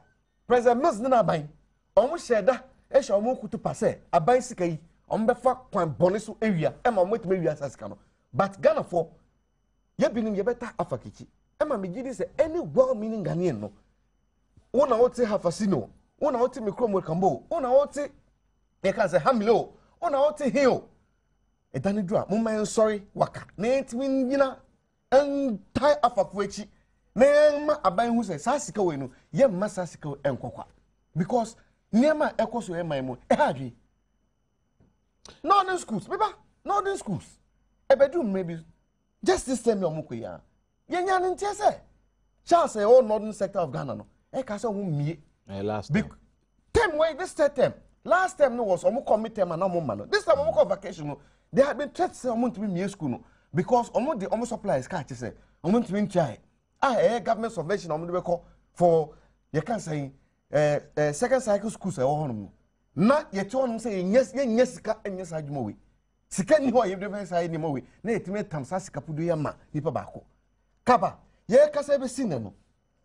President Mills Nina Abayi, almost shared that, Esha to pass, Abayi Sikai. Ombefa kwan boneso area ema omwetime area sasikano but Ghana for ye binim ye beta afakichi ema megidi say any well meaning Ghanaian no una wote hafasino una wote mikromo kambo una wote ye ka say hamilo una wote hiyo edane dura mo man sorry waka na etimi nyina entai afafo echi na ma aban hu say sasika we no ye ma sasika enkokwa because niema ekoso e man mo e hadwe northern schools beba northern schools ebedum maybe just this time your moko ya yenya ntie say chance e all northern sector of Ghana no e ka say ho mie last time wait this term last time no was omo commit term and omo man this time omo go vacation no they had been threat say omo to be mie school no because omo the omo supplies ka say omo to be try government subvention omo dey call for you can say second cycle schools e ho no na ye to no say yes sika enyes adwuma we sika ni ho ye dey say ni mo we na etime tam sa sika pudo ya ma nipa baako kaba ye ka say be sin no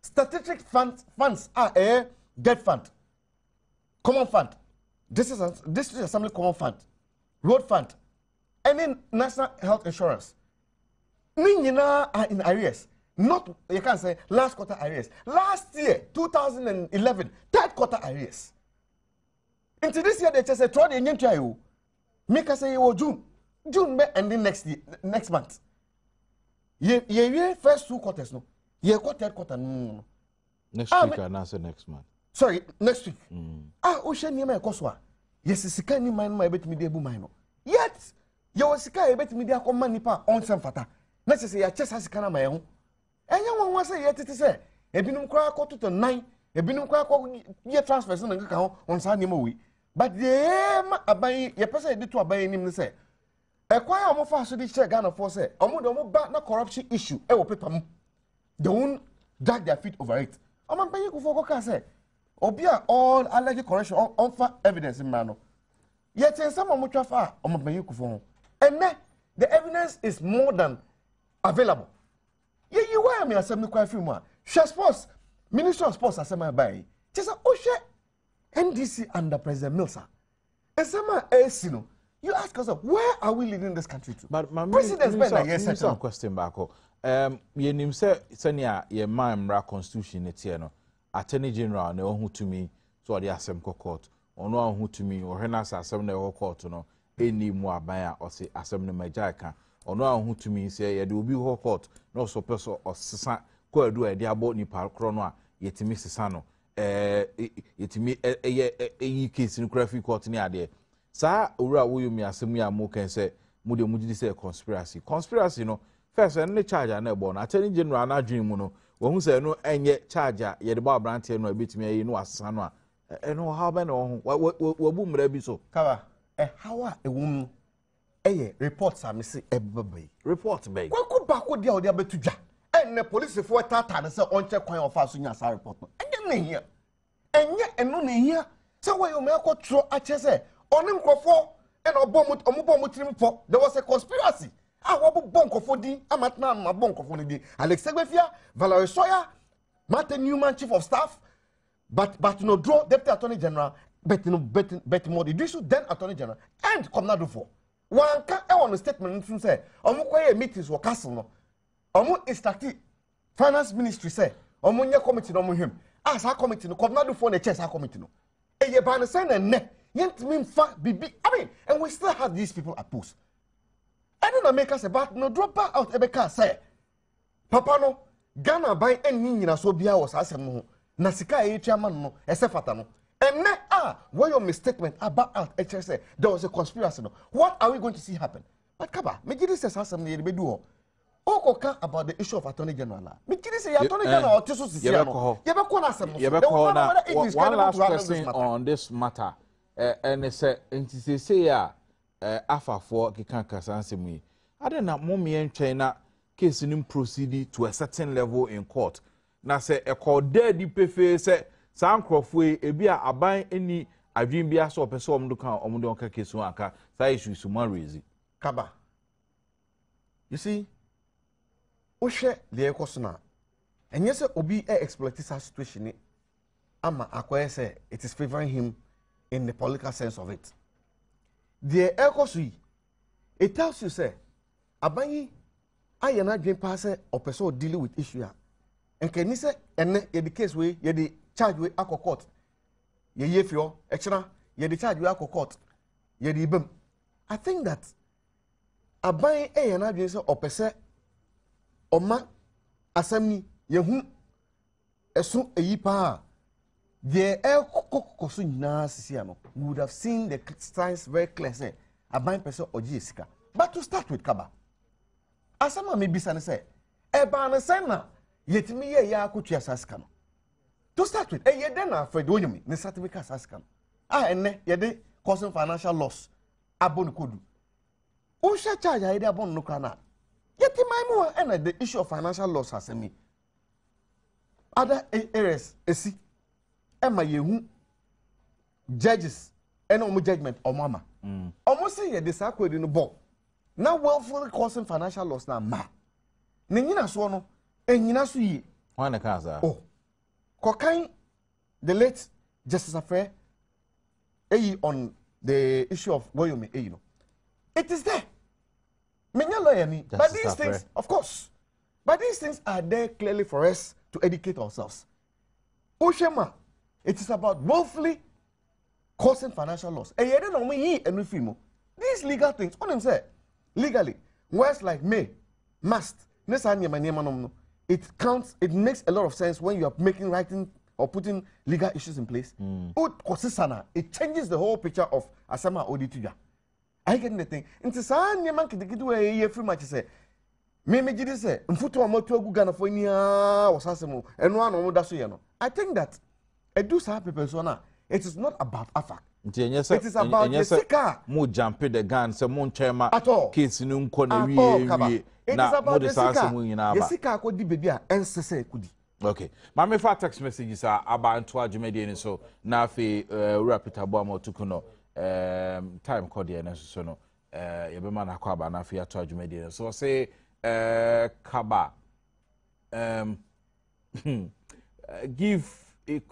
strategic funds are debt fund, common fund, this is assembly common fund, road fund, any national health insurance. Nina are in arrears. Not you can say last quarter arrears. Last year, 2011, third quarter arrears. Into this year they just say try the try you. Make us say you June ending next month. Ye first 2 quarters no. Ye third quarter no. Next week and answer next month. Sorry, next week. Osha niema ekoswa. Yes, sika ni man ma ebetimi de bu man no. Yet, your sika ebetimi de akoma nipa onsem fata. Na say ya chesa sika na ma ye ho. Enya won say yet tete say, ebinum kwa akoto to 9, ebinum kwa akọ ye transfers na nka ho onsa niema wi. But the ma aban ye pese e ditu aban nim ne say. Ekwan ya omo fa so di share Ghana for say, omo ba na corruption issue e wo paper mu. They won't drag their feet over it. Omo pan you for go say obia all alleged corruption on evidence in mano. Yet in some of trafa on my you and the evidence is more than available. You were me assembly quite few more. Sports, Minister of Sports assembly by just a Oshe NDC under President Milsa. And some no. You ask yourself, where are we leading this country to? But my President's yes, some question back. Ye nim say senia ye mamra constitution etie no. Attorney General na ohu to me so the asem court ono ohu to me or hena asem na court no eni mu aban a o se asem no majaka ono ohu to me say ye de obi ho court no so person osesa ko adu e de abo ni parkro no a yetimi sesa no yetimi yi case no craft court ni ade sa owura wo yumi asem ya mo kan say mu de mu di say conspiracy no first any charge na e bo no Attorney General na adwin mu no who say no enye charger ye de ba brantie no ebetimi ayi no asesa no a no how be no wo bu mra bi so kawa how a wum reports am say ebebe report be kwaku bako dia odi abetudwa enne police fo tata na say onche kwan ofa so nya sa report no enye eno na hia say we yo me akotro ache say oni nkofo ena omo tirim fo there was a conspiracy. Wabu bonkofo di amatna ma bonkofo ni di Alex Segbefia, Valerie Soya, Martin Newman Chief of Staff, but no draw Deputy Attorney General, Betty Modi Disu then Attorney General and Comnado for one can on a statement say omo kwaye meetings wo castle no omo instruct finance ministry say omo nya committee no mo hwem as a committee no Comnado for the chess a committee no ye ban say na ne yentimi mfa bibi I mean and we still have these people at post. I don't make us about no drop out ebeka say papa no Ghana by any nyina so bia was asem no na sika e chairman no esefata no enne where your misstatement about out say there was a conspiracy no what are we going to see happen but kaba me gidi say asem no ye be do okoka about the issue of Attorney General me gidi say Attorney General otiso sisi no ye be ko na asem no one last question on this matter and say enti say ya afa for kikan kasansem yi ade na momie ntwen na case nim proceed to a certain level in court na say e call dead pefe say sankrofo ebi a aban eni adwin bia so opese omdo kan omdo onka case one aka say issue so man raise kaba you see o hwe le ekoso na enye say obi exploit this situation ama akoye say it is favoring him in the political sense of it. The ekosu it tells you say abayi ayana dwen pa say opeso dealing with issue and can you say enne ye the case we ye the charge we akọ court ye fio ekira ye the charge we akọ court ye the ibem I think that aban na adwen se opese oma asami yehu eso eyi pa the kokoso nyina sisi ano we would have seen the signs very clear say aban pese oji esika. But to start with Kaba, asama me bisa ne say eba na say na yetimi ye ya akotua sasika no. To start with ye den na afred onyumi ne certificate sasika no. Enne ye de causing financial loss abon kodu. O sha charge ye de abon no kana. Yetimai mu and the issue of financial loss asemi. Other areas esi ema yehu judges and omo judgment omama. Almost say ye de sakwedi no bo. Now willfully causing financial loss na ma. Ne nyina so no enyina so yi. Why na kaza? Oh. Kokai the late Justice Affair on the issue of Goyomi no. It is there. Menya lawyer ni. But these things, of course. But these things are there clearly for us to educate ourselves. Oshema, it is about willfully causing financial loss. These legal things, on them say, legally, words like may, must, it counts, it makes a lot of sense when you are making, writing, or putting legal issues in place. It changes the whole picture of Asama Odituja. I get the thing. Into San Yaman Kidu free much say, Mimi Jidi say, Mfutu Amoto Gugana for Nia was Asamo, and one on Dasuyano. I think that a do happy persona. It is not about AFAC. It is about the Sika. Mo jump the gun, some moon chairman at all. Kids in Kona. It is about the Sika. The Sika could be bia and say could. Okay. Mama for text messages are about to Jumedian so now fi rapid Badwam to time code and so no Yabemana Kwaba na fi to Jumedian. So say Kaba give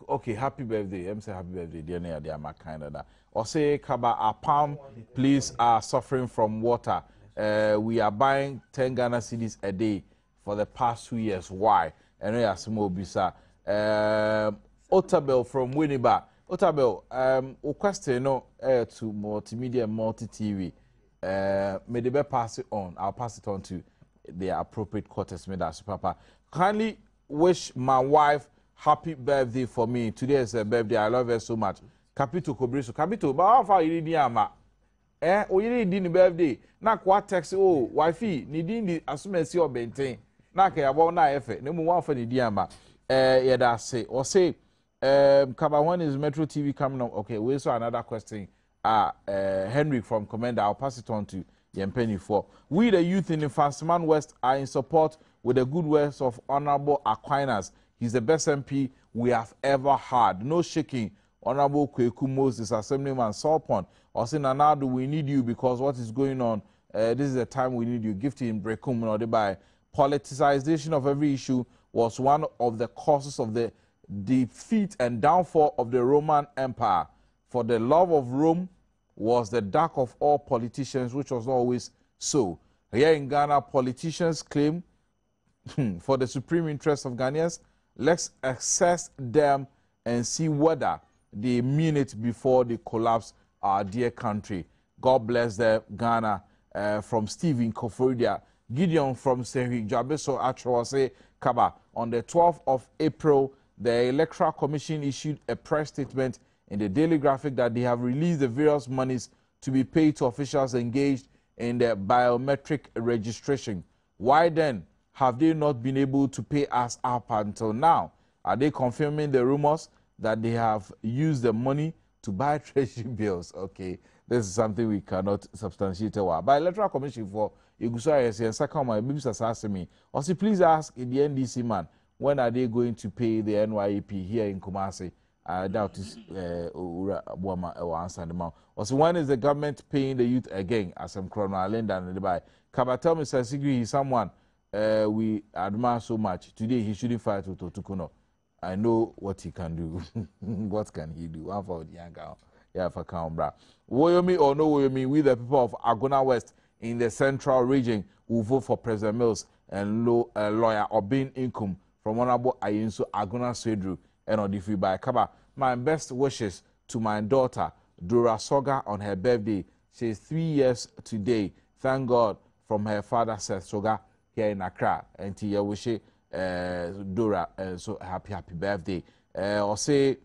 okay, happy birthday. I'm say happy birthday, dear near dear my kind of that. Or say Kaba our palm please are suffering from water. We are buying 10 Ghana cedis a day for the past 2 years. Why? And we are small bisa. Otabel from Winneba. Otabel, o question no to multimedia multi TV. May they pass it on. I'll pass it on to the appropriate quarters. May that papa. Kindly wish my wife happy birthday for me. Today is her birthday. I love her so much. Capito Cobriso. Capito, but how far you need ama? O you need birthday. Na kwa text oh wifey need assume see or maintain. Na ke abo na efe. No mu one for the diama. Yeah that say or say Kaba when is Metro TV coming up? Okay, we saw another question. Henry from Commander. I'll pass it on to Yempeni for. We the youth in the Fansiman West are in support with the good works of Honorable Aquinas. He's the best MP we have ever had. No shaking. Honorable Kweku Moses, Assemblyman Salpon, or say, Nanado, we need you because what is going on, this is the time we need you. Gifted in Brekum, or by politicization of every issue was one of the causes of the defeat and downfall of the Roman Empire. For the love of Rome was the dark of all politicians, which was always so. Here in Ghana, politicians claim for the supreme interest of Ghanaians. Let's assess them and see whether they mean it before they collapse our dear country. God bless the Ghana. From Stephen Koforidia. Gideon from Sehi Jabeso Achwa say Kaba. On the 12th of April, the Electoral Commission issued a press statement in the Daily Graphic that they have released the various monies to be paid to officials engaged in the biometric registration. Why then have they not been able to pay us up until now? Are they confirming the rumors that they have used the money to buy treasury bills? Okay, this is something we cannot substantiate. By Electoral Commission for Igusaya and Sakama, Bibsa also please ask the NDC man, when are they going to pay the NYEP here in Kumasi? I doubt this will answer the mouth. Also, when is the government paying the youth again? As I'm chronoling down the by. Kaba tell me, Sir Sigri, he's someone we admire so much. Today he shouldn't fight with Otukuno. I know what he can do. What can he do? One for the young girl. Yeah, for Kambra. Woyomi or no Woyomi, we the people of Agona West in the central region will vote for President Mills and lawyer Obin Inkum from Honorable Ayinso Agona Swedru and Odifi by Kaba. My best wishes to my daughter, Dora Soga, on her birthday. She is 3 years today. Thank God from her father Seth Soga here in Accra. And we wish Dora so happy birthday. Or say,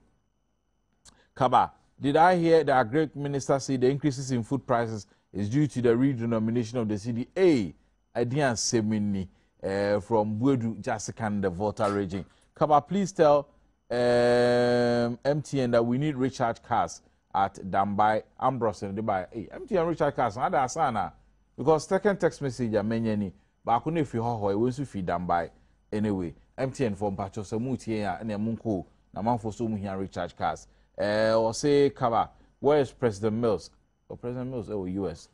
Kaba, did I hear the Agri Minister say the increases in food prices is due to the redenomination of the CDA? I didn't say many from Buedu, Jessican, the Volta region. Kaba, please tell MTN that we need recharge cards at Dambai, Ambrose, and Dubai. Hey, MTN recharge cards, not that sana. Because second text message, I mean, but I couldn't feel how I was to feed Dambai anyway. MTN from Pacho Samuti and Yamunko, Naman for so many recharge cards. Or say, Kaba, where is President Mills? Or President Mills, US.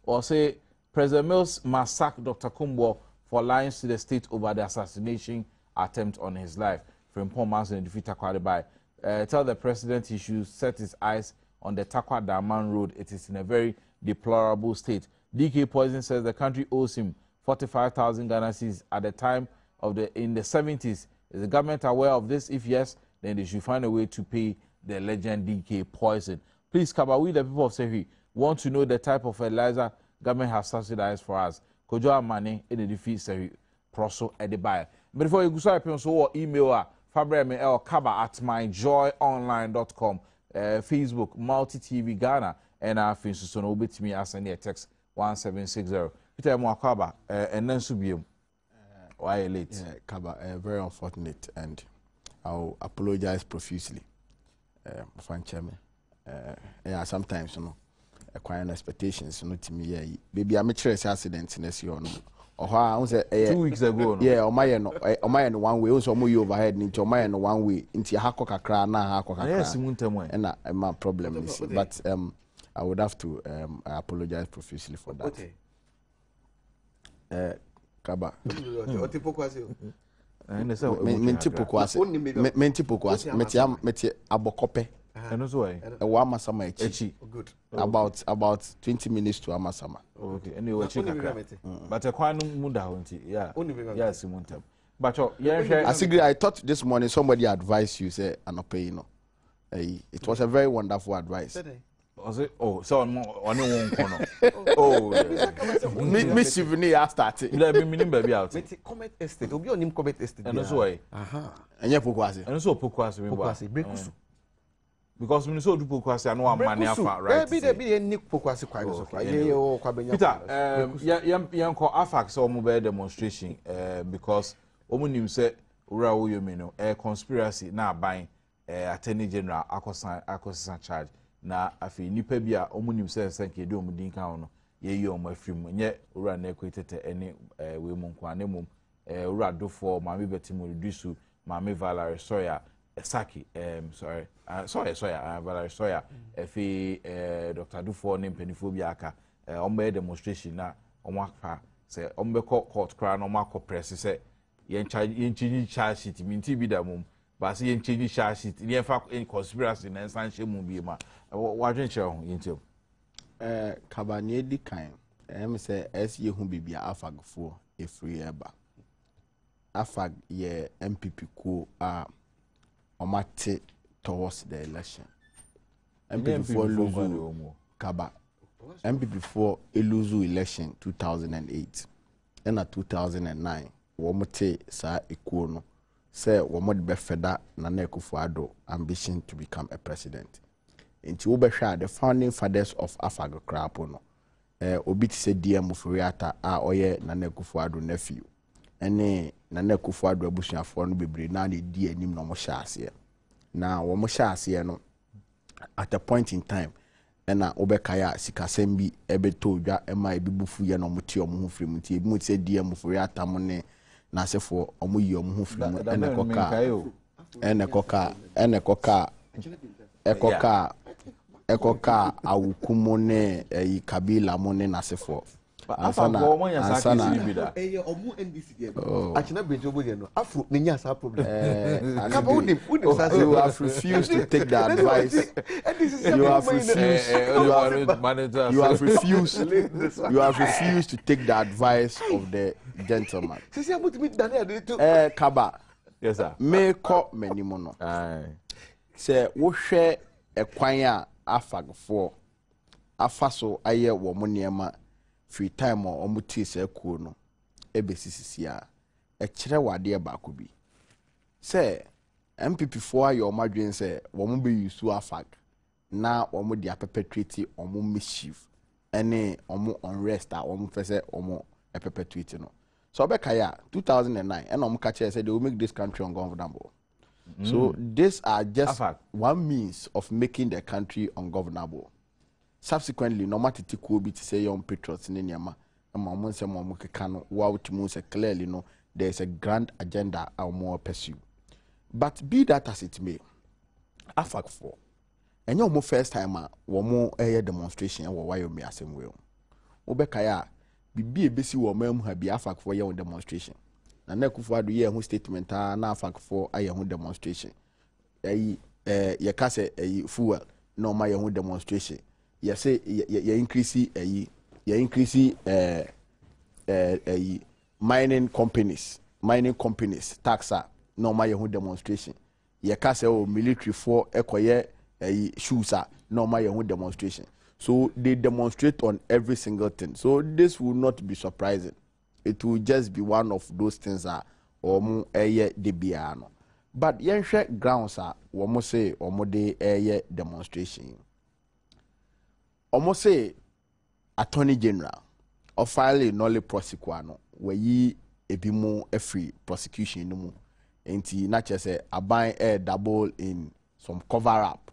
Or say, President Mills must sack Dr. Kumbo for lying to the state over the assassination attempt on his life. From Paul Manson and defeat Takwa. Tell the president he should set his eyes on the Takwa Daman Road. It is in a very deplorable state. DK Poison says the country owes him 45,000 Ghana cedis at the time of in the 70s. Is the government aware of this? If yes, then they should find a way to pay the legend DK Poison. Please, Kaba, we the people of Sehi want to know the type of fertilizer government has subsidized for us. Kojo money in the defeat Sehi Proso Edibai. But before you go, so or email Fabreme El Kaba at myjoyonline.com, Facebook, Multi TV Ghana, and our Facebook. So no bit me as a text 1760. Peter Mwakaba, and then Subium. Why late? Yeah, Kaba, very unfortunate, and I'll apologize profusely. Fan chairman. Yeah, sometimes, you know, acquiring expectations, you know, to me, yeah, baby, I'm a trace accident in this year. Or 2 weeks ago, yeah, or my no 1 way, also move overhead into my 1 way into Hakoka cra na Hakoka. Yes, and my problem is, but I would have to apologize profusely for that. Okay. Kaba. Menti pokwase. Meti abokope. And also Amasama echi. Good. About 20 minutes to Amasama. Okay. Anyway, but a quantum munda, yeah. Yes, but I thought this morning somebody advised you say anopay. It was a very wonderful advice. Was it? Oh, so on one corner. Oh, Miss Sivini has started. Let me mean baby out. Comet estate. Obi onim comet estate. And also why? And you pokwase. And also pokwase. Brekusu. Because when you so do pokwase, I know I'm money afa, right? Be any pokwase kwai so kwai. Ye kwabenya. Peter, yam call afax so mo be demonstration because omunim say ura wo yomi no conspiracy na ban attorney general akosan charge. Na afi nipa bia omunim sense nke de omudin kan no ye yi omafrim nye ura na ekwetete ene we mu nkwa ne mum ura dofo mami betimu reduce mami Valerie Soya Saki Valerie Soya efi Dr. Dufo ne mpanifo bia aka ombe demonstration na omaka se ombe court kra na omaka press se yen charge sheet minti bi da mum but see change charge sheet yen fa conspiracy na sanche mu bi ma wadwen che ho yintim Kabane di kan say SE hu bibia afagfo efri eba afag ye MPP ko omate towards the election MPP for lose Kaba MPP for lose election 2008 and 2009 womote sa ekuo no say womod be feda na Akufo-Addo ambition to become a president. Inti wobehwa the founding fathers of Afag Krapo no obi ti se DM Mufuriata a oye na Akufo-Addo nephew ene na Akufo-Addo abusuafo no bebre na de di anim no mo hyase na wo mo hyase no at a point in time ena obekaya sikasem bi ebeto dwa ema ebibufu ye no moti omo hofiri muti ebi muti se DM Mufuriata mo ne na asefo omo yi omo hofiri mu ekoka awukumo ne Kabila mo ne nasefo ansana omo NDC achina benjo bo no afro menya sa problem kaba udim sa you have refused to take the advice you have refused to take the advice of the gentleman Kaba yes sir me ko menimo no say wo hwe ekwan a afagfo afaso aye wo mo niema free time o mo tie se kuo no ebesisisi a e kire wade ba ko bi se MPP for aye o madwen se wo mo be use afag na wo mo dia perpetuate o mo mischief ene o mo unrest a wo mo fese o mo perpetuate no so obekaya 2009 and o mo ka say they will make this country ungovernable. So these are just one means of making the country ungovernable. Subsequently, no matter to say young patriots in Yama, and Mamon wow to say clearly no, there is a grand agenda or more pursue. But be that as it may, AFAC 4. And your more first time, one more air demonstration or why you may as well. Obekaya, be a busy woman who have be AFAC 4 your demonstration. Na nekufo adu ye hu statement na afak for aye hu demonstration ye ka se fuel no ma ye hu demonstration ye say ye increase mining companies taxa no ma ye hu demonstration ye ka se o military for ekoye shoes no ma ye hu demonstration. So they demonstrate on every single thing, so this will not be surprising. It will just be one of those things that omo eye de biano. But yenhwe grounds are omo say omo de eye demonstration. Omo say Attorney General or file nolly prosecuano where ye ebimu free prosecution no mu. Enti na say aban air double in some cover up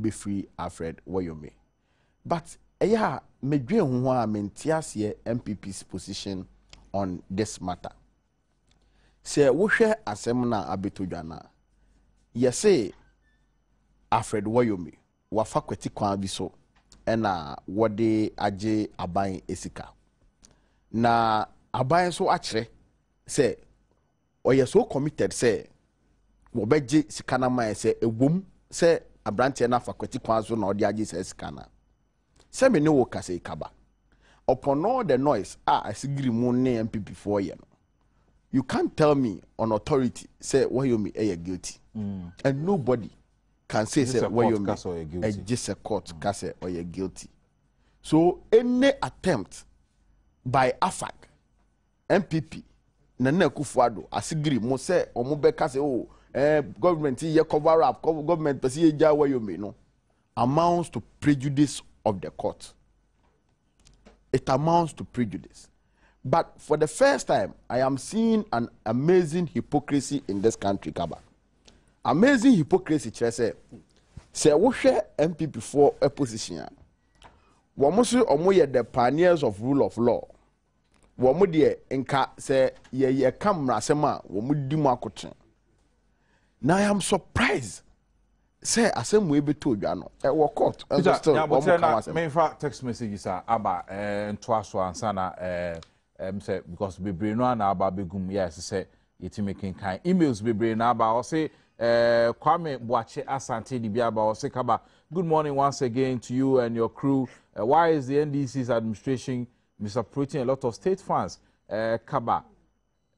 be free Alfred Wayome. But yeah, medwe hu a mentiase MPP's position on this matter. Say wo hwe asem na abetodwana. Yese Alfred Wayome wafa kwati kwan bi so ena wode age aban esika. Na aban so akire say oye so committed say wo beje sika na man say ewom say abrante na afa kwati kwan so na ode age sika na. Se me ne wo kase kaba. Upon all the noise, asigiri mu ne MPP 4 year. You can't tell me on authority say Wayome are guilty. And nobody can say Wayome just a court case or you're guilty. So any attempt by AFAC, MPP, Nana Kufuado, asigiri mu say or mu be kase government ye cover up government pesi ja Wayome no amounts to prejudice of the court. It amounts to prejudice. But for the first time, I am seeing an amazing hypocrisy in this country, Kaba. Amazing hypocrisy, say we share MPP for a position. Wamusu omoye the pioneers of rule of law. Wamudie enka say ye kamra sema wamudi makoten. Now I am surprised. Say asem we be told you no e wo court me fa text messages aba ntwa so ansana say because bebre no na aba begum yes say yetime kan emails bebre na aba o say Kwame Boache Asante di bia aba o say kaba good morning once again to you and your crew. Why is the NDC's administration misappropriating a lot of state funds? Kaba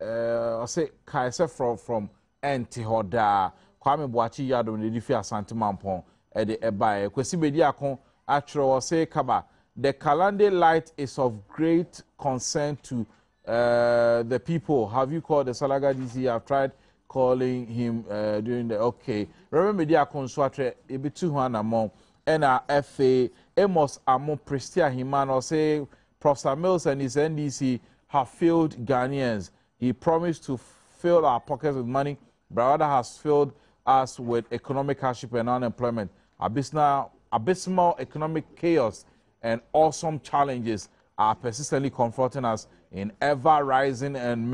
o say kaise from Antihoda Kwame Boachi Adom de difi Asante Mampon e de ebae kwesi bedi akon atro say kaba the Kalande light is of great concern to the people. Have you called the Salaga DC? I've tried calling him during the okay. Remember media akon so atre e be 200 among na FA Amos Amo Prestia Himano say Professor Mills and his NDC have failed Ghanaians. He promised to fill our pockets with money, but rather has filled us with economic hardship and unemployment. Abysmal economic chaos and awesome challenges are persistently confronting us in ever-rising and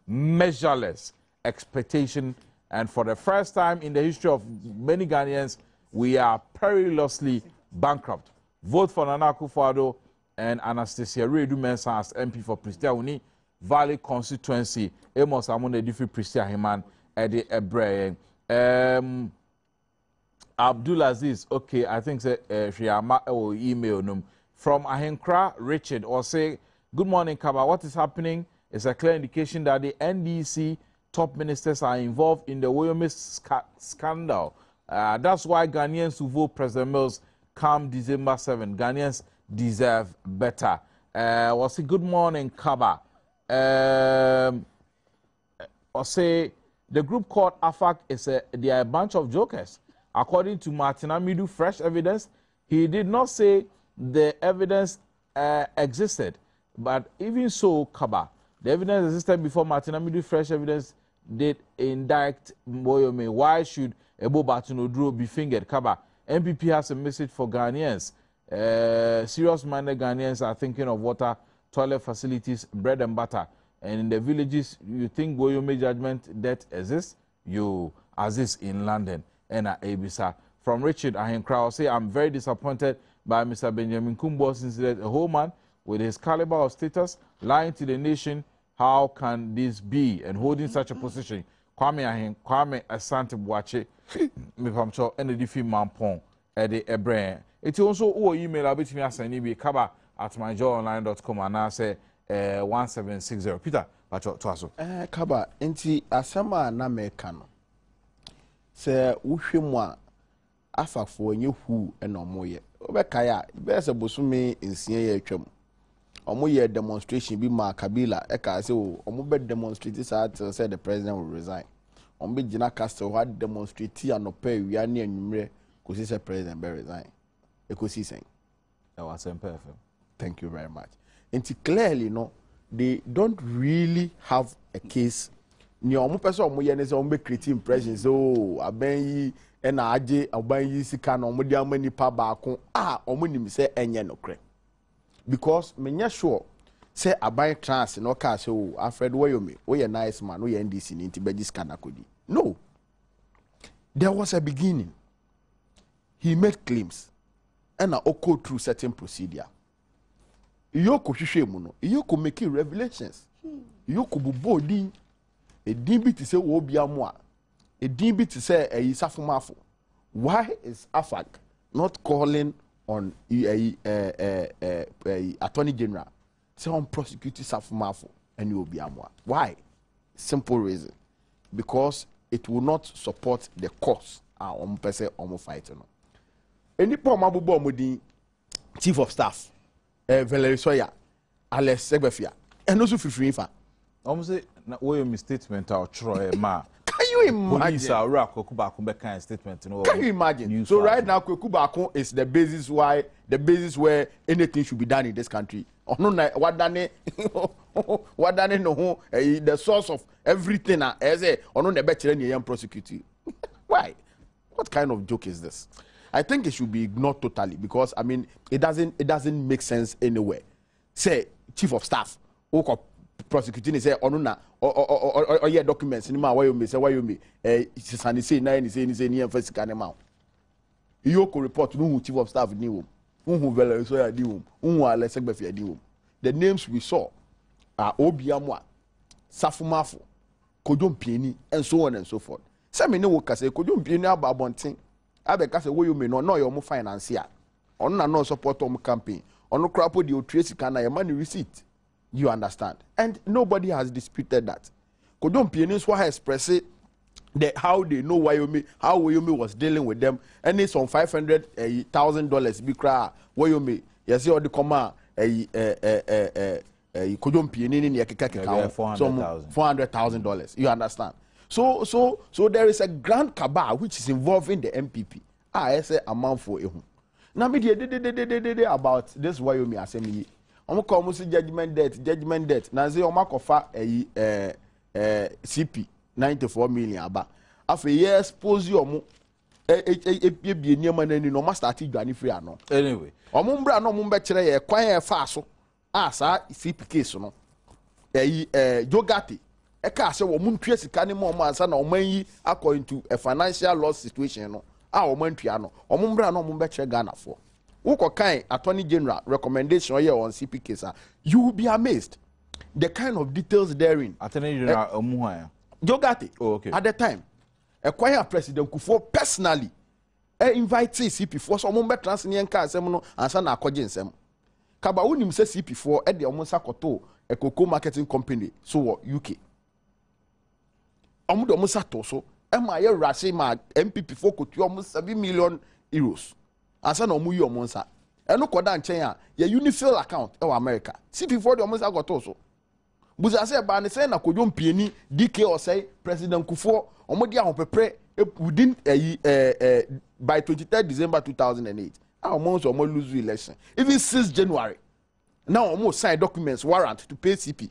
measureless expectation. And for the first time in the history of many Ghanaians, we are perilously bankrupt. Vote for Nana Akufo-Addo and Anastasia Redu-Mensah as MP for Prestia Uni Valley constituency. Amos Amon Edifi Prestia Himan Eddie Ebre. Abdulaziz, okay, I think Shiyama or email num from Ahenkra Richard or say, good morning, Kaba. What is happening is a clear indication that the NDC top ministers are involved in the Wayome scandal. That's why Ghanaians who vote President Mills come December 7. Ghanaians deserve better. We'll say good morning, Kaba. Or say the group called AFAC they are a bunch of jokers. According to Martin Amidu, fresh evidence, he did not say the evidence existed. But even so, Kaba, the evidence existed before Martin Amidu, fresh evidence did indict Boyome. Why should Ebo Batunodro be fingered? Kaba, MPP has a message for Ghanaians. Serious-minded Ghanaians are thinking of water, toilet facilities, bread and butter. And in the villages, you think Boyome judgment debt exists? You exist in London. And Abisa. From Richard Ahenkra, say, I'm very disappointed by Mr. Benjamin Kumbo's incident. A whole man with his caliber of status lying to the nation. How can this be? And holding such a position. Kwame Asante Bwache, Mipamcho, and the Diffie Mampon, Eddie Ebrand. It's also or email a bit me as an kaba at myjoyonline.com and I say 1760. Peter, Pacho. Kaba, enti asama na mekano. Se uhwemwa afafo nye hu ena omoye obekaya be se bosume nsia ye atwam omoye demonstration bi ma Kabila eka se o omo be demonstrate say the president will resign omo be gina castle what demonstrate anopa ewia ne anwumre ko say president be resign ekosi sen that was perfect. Thank you very much. And clearly no they don't really have a case. Ni omo person omo ye ne se omo be create impression so aban yi na age aban yi sika na omo di amani pa baako omo nim se enye no kre because menya sure say aban trans no ka se o Alfred Woyomi we ye nice man we ye NDC ni ntibaji sika na kodi no there was a beginning he made claims and go through certain procedure yoko hwehwe mu no yoko make revelations yoko bubodi a DB to say Wobiamwa, a DB to say a Safumafo. Why is AFAC not calling on Attorney General? Say on prosecuting Safumafo and Wobiamwa. Why? Simple reason. Because it will not support the cause on person on fighting. Any Pomabubo Mudi, Chief of Staff, Valerie Soya, Alex Segbefia, and also Fifa. Almost na Woyomi statement or Troy ma. Can you imagine? Police are rock Kokubako kind statement. Can you imagine? So right now Kokubako is the basis where anything should be done in this country. Oh no, what done no the source of everything as a no the better than prosecute. Why? What kind of joke is this? I think it should be ignored totally because I mean it doesn't make sense anywhere. Say Chief of Staff prosecuting say onuna or yeah documents ni ma Woyomi say Woyomi sani say na ni say ni emphasize na ma Yoko report no Chief of Staff ni wo who Valerie Soya di wo who Alex Segbefia di wo the names we saw are Obiamwa Safumafo Kodwompieni and so on and so forth say me no wo ka say Kodwompieni ababonten abeka say Woyomi no your mo financier on na no support on campaign on crapo the trace can na money receipt. You understand? And nobody has disputed that. Kodwompieni has expressed how they know how Woyomi was dealing with them. And it's on $500,000 bikra Woyomi. Yes, all the comma Kodwompieni ni yakika $400,000. You understand? So there is a grand cabal which is involving the MPP. I say amount for ehun. Now me about this Woyomi assembly. Omo call musi judgment debt na say omo akofa CP 94 million aba afa years pose omo ebie niam na ni no ma start dwane free ano anyway omo mbra no omo be kire ye kwan e fa so sa CP case no jogati e ka se omo ntwe sika ne mo ansa na omo yi according to a financial loss situation no omo ntwa no omo mbra no omo be kire Ghana for Uko kind Attorney General recommendation here on CP case, you will be amazed the kind of details therein. Attorney General Jogati. Oh, okay. At the time, a choir President Kufuor personally invited CP for some member transnian car semono and san akojin sem. Kaba unim say CP for at the omonsa koto a cocoa marketing company so UK. Omudo omonsa to so MPP for could almost €7 million. asa na omu yi omonsa eno koda nchen a ye unifil account e wa America CP4 de omonsa goto so buza say ba ne say na kodwo mpieni DK or say President Kufuor omodi ahopepre within by 23rd December 2008 omonso omo lose election even 6 January now almost sign documents warrant to pay CP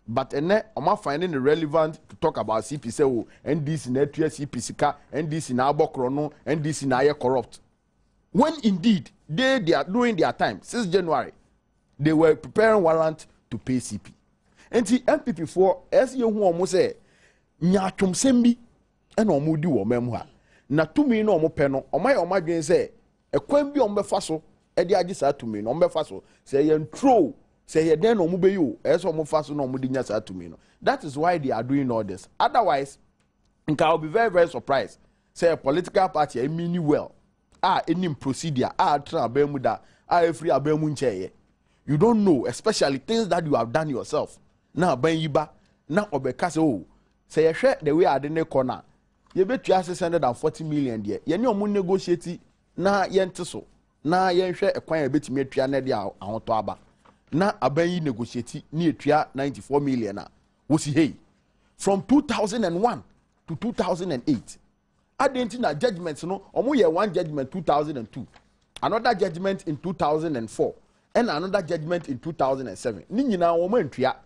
but ene omo finding it relevant to talk about CP say oh NDC na etua CP sika NDC na abokro no NDC na aye corrupt when indeed they are doing their time 6 January they were preparing warrant to pay CP enti MPP for as you hu omo say nyaatwom sembi ena omo di wo mem ha na tumi na omo pe no omo ya omo adwen say ekwan bi omo befa so e di agi sa tumi no omo befa so say ye ntro say ye den omo be yo eso omo fa so na omo di nya sa tumi no that is why they are doing all this otherwise I'll be very very surprised say a political party I mean well any procedure tra abemu da free abemu ncheye you don't know especially things that you have done yourself now ban yiba na obeka say oh say you share the way ade ne corner you bet you 640 million there ye ne omo negotiate na ye nteso na ye hwe ekwan ebetimi atua na de ahoto aba na aban yi negotiate ni atua 94 million na wosi hey from 2001 to 2008 identity judgments no omo ye one judgment 2002 another judgment in 2004 and another judgment in 2007 ni nyina omo antua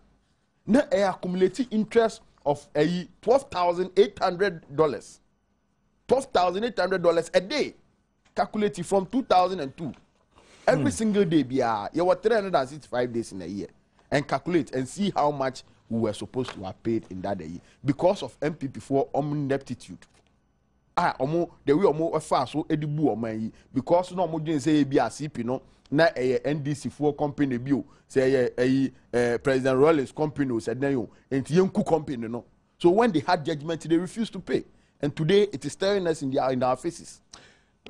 na accumulated interest of $12,800 $12,800 a day calculated from 2002 every single day bia you were 365 days in a year and calculate and see how much we were supposed to have paid in that year because of MPP for ineptitude omo the way omo fa so edibu omo yi because no omo dwen say bi CP no na NDC for company bio say President Rollins company said na yo enti yenku company no so when they had judgment they refused to pay and today it is staring us in our faces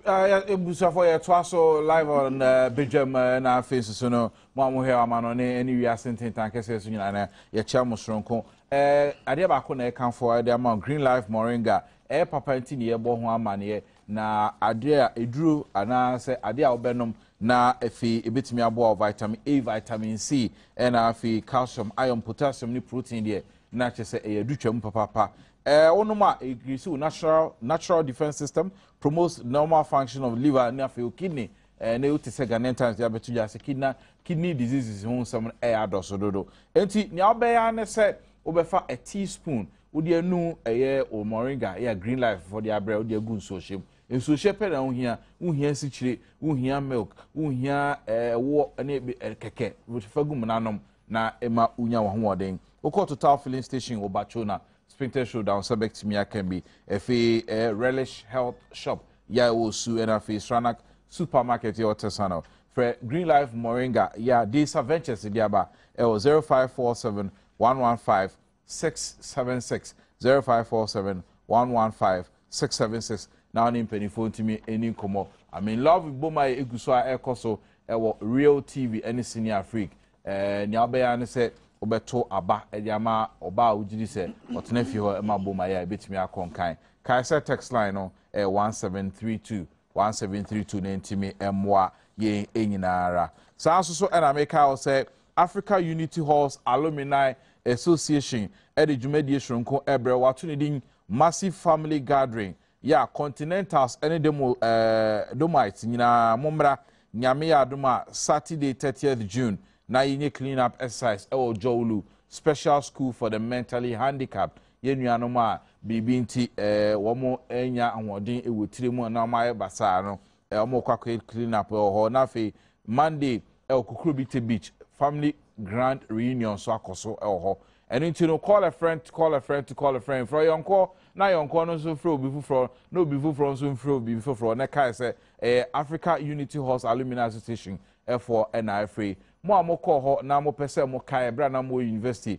ebusa for your twaso live on Badwam na faces so no mo here amano ne any we are sentient tan kese so nyina na ye chia mo soronko ade ba ko na e kan for the amount green life moringa papa nti ne ye bo ho amane na ade a eduru ana se ade a obenom na efi ebetimi abo vitamin A vitamin C na afi calcium iron potassium ni protein there na chese edutwam papa onoma increase natural defense system promotes normal function of liver and afi kidney na you say Ghanaian times ya betu ya se kidney diseases ho some adosododo enti ni obeya ne se obefa a teaspoon udi anu o moringa green life for the abre udi agu nso hye nso hye pe na unhia sichire unhia milk unhia wo na keke fagum nanom na ema unya wo hoden oko total filling station obachona Sprinter Showdown subject to me can be Relish Health Shop ya osu and afi Stranak Supermarket ya Otesano for Green Life Moringa ya these adventures diaba 0547 115 676 0547 115 676 now in penny phone to me any komo I mean love boma eguswa ekoso Real TV any senior freak nyabeya ne say obeto aba ediama oba ujiri se otenefi ho ema boma ya betimi akonkan kaisa text line no 1732 nentimi emwa ye enyinara so and America will say Africa Unity Halls Alumni Association edi dwumadi shronko ebre watu ne din massive family gathering ya continentals any demo domites nyina momra nyame ya adoma Saturday 30th June na yinye clean up exercise Jowlu special school for the mentally handicapped yenuanom a bibi nti womo enya ahodin ewotire mu na ma basa no womo kwakwe clean up ho na fe Monday Kukurubite Beach family grand reunion so akoso ho enu nti no call a friend for yonko na yonko no so fro obi fufro no obi fufro so fro obi fufro na kai say Africa Unity Halls Alumni Association for NI free mo amoko ho na mo pese mo kai bra na mo university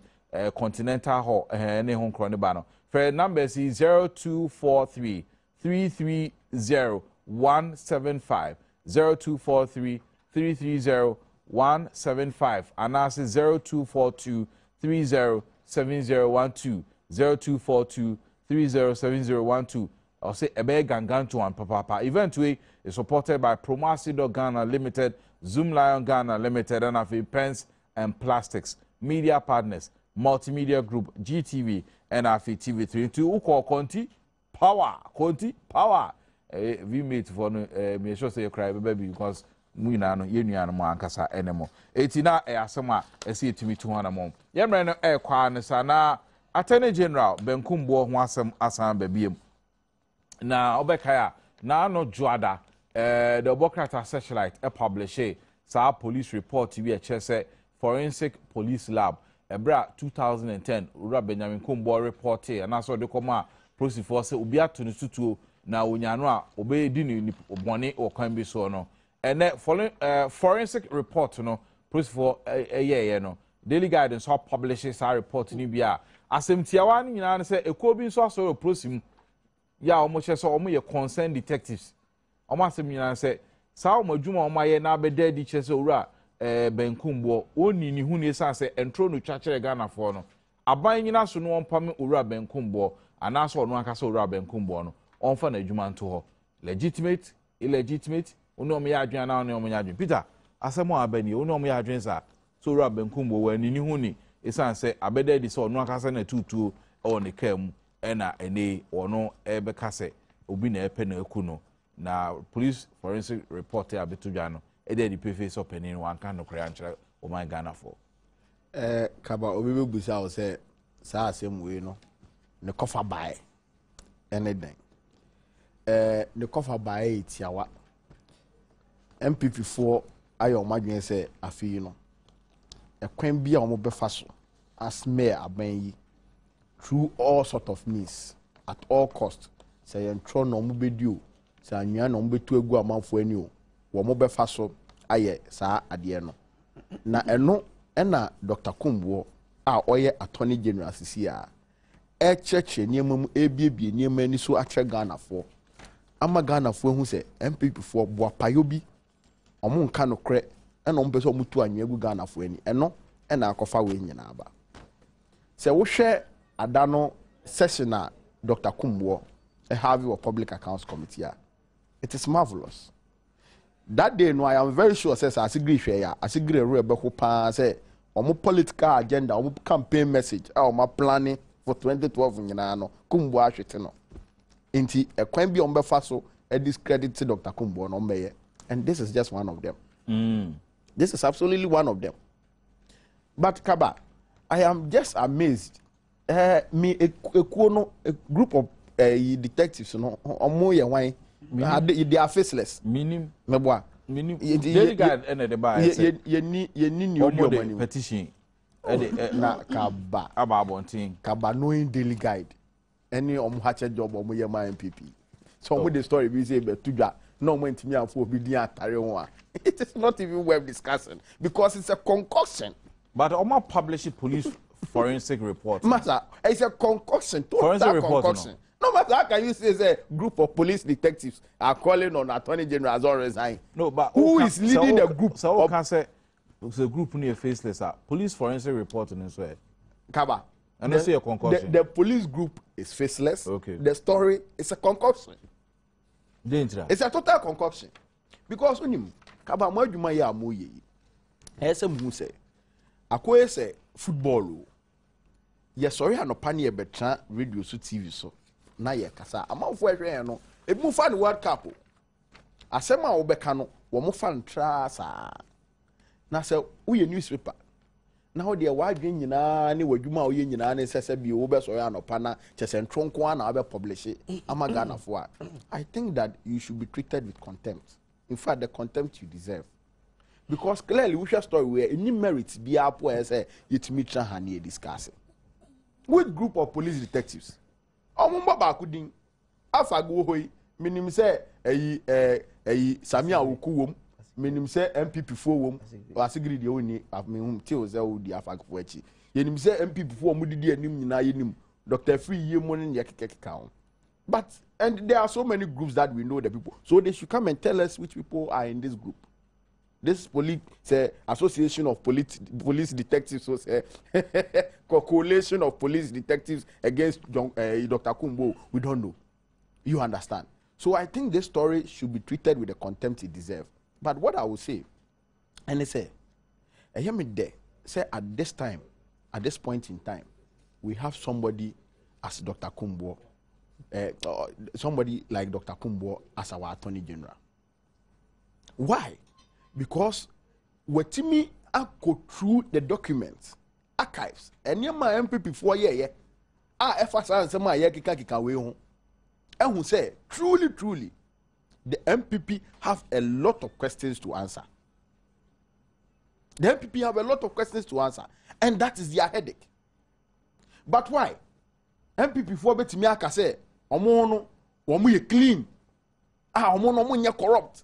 Continental Hall ne ho nkro ne ba no for numbers is 0243 330 175 0243 330 175 and that's 0242 307012 0242 307012 I'll say ebe ganganto and papa. Event we is supported by Promasido Ghana Limited, Zoom Lion Ghana Limited, and Afi Pens and Plastics, Media Partners, Multimedia Group, GTV, and Afi TV3. To Uko Conti Power. We meet for me sure say you cry baby because we na no yenu no ankasa enemo. Etina asema esi etimi 200 mom. Yemre no kwa ne sana Attorney General Benkumbo ho asem asan babiem. Na obekaya na no Joada the Obokrata Searchlight publish sa police report we say forensic police lab ebra 2010 ura Benjamin Kumbo report and aso de koma proceed for say obi ato ne tutuo na onyano a obe di ni bone o kan bi so no ene forensic report no proceed for no daily guidance how publishes our report ni bia asemtiawa ni nyina say eko bi so aso proceed ya omo che so omo ye concerned detectives omo asem nyina say sa omo adwuma omo ye na abeda di che so owura Benkumbo oni ni hu ni san say entro no twakere Ghana for no aban nyina so no ompame owura Benkumbo anaso ono akasa owura Benkumbo no onfa na adwuma nto ho legitimate illegitimate ono omo ya adwen na ono omo ya adwen Peter asemo abani ono omo ya adwen sa so owura Benkumbo wani ni hu ni esan say abeda di so ono akasa na tutuo o ne kam ena ene ono ebekase obi na epe na ekuno na police forensic report abetudwa no ede di face opening one kan no kra anchira o my Ghana for kaba obi be busa o say sa asem we no ne kofa bae anything ne kofa bae tiawa MPP4 ayo madwen say afi no ekwan bia o mo befa so as mayor aban yi through all sort of means at all cost say entro no mo bedio say anwa no mo betu egu amanfo ani o wo mo befa so aye saa ade no na eno na Dr. Kumbo a oye Attorney General sisi a cheche niema mu ebiebie niema ni so ache Ghana for ama Ghana for hu se MPP4 boa payo bi omo nka no kre na omo pese omo tu anwa egu Ghana for ani eno na akofa we nyina aba se wo hwe adano session na Dr. Kumbo have your public accounts committee it is marvelous. That day, no, I am very sure says as agree share, as agree rebel pa say omo political agenda, omo campaign message, omo planning for 2012 nyina no Kumbo ahwete no. Inti ekwan bi ombefa so e discredit Dr. Kumbo no meye. And this is just one of them. This is absolutely one of them. But Kaba, I am just amazed. A group of detectives no omo ye wan they are faceless. Minim. Meboa. Minim. Daily guide ene de ba. Ye ni omo petition. Na Kaba. Aba abontin. Kaba knowing daily guide. Any omo hache job omo ye ma MPP. So omo the story be say be tudwa. No omo ntimi afo obi din atare ho a. It is not even worth discussing because it's a concoction. But omo publish police forensic report. Master, it's a concoction. Forensic report. Concoction. No matter how can you say a group of police detectives are calling on Attorney General as all resign? No, but who is leading the group? So who can say the group near faceless? Police forensic report in this way. Kaba. And I see a concoction. The police group is faceless. Okay. The story is a concoction. Dangerous. It's a total concoction. Because when you Kaba mo adwuma ya amoye. Ese mu say akoye say football. Yes, sorry, no panier betra radio so TV so. Na ye kasa amanfo ehwe no ebi fa the World Cup asema wo beka no wo mo fa ntra sa na se wo ye newspaper na ho de wa adwen nyina ne wadwuma wo ye nyina ne sese bi wo be so ya no pa na chese ntronko na be publish ama Ghana for I think that you should be treated with contempt. In fact, the contempt you deserve, because clearly we share story where any merits be up where say yetimi tra ha na discuss with group of police detectives. Omumba bakudin afago hoyi minim se eyi Samia Oku wom minim se MPP4 wom asigiri de oni afmehum ti o ze odi afagfo achi yenim se MPP4 mudidi anim nyina yenim Dr. Free Yemon ne yakekeka. But and there are so many groups that we know the people, so they should come and tell us which people are in this group. This association of police detectives, so say coalition of police detectives against Dr. Kumbo, we don't know. You understand? So I think this story should be treated with the contempt it deserves. But what I will say, and they say, I hear me there, say at this time, at this point in time, we have somebody as Dr. Kumbo, somebody like Dr. Kumbo as our Attorney General. Why? Because what me I go through the documents, archives, and your my MPP 4 year, FSR some my kika way home. And who say truly, the MPP have a lot of questions to answer. The MPP have a lot of questions to answer, and that is their headache. But why? MPP 4 bet me aka say, omo ye clean. Omo ye corrupt.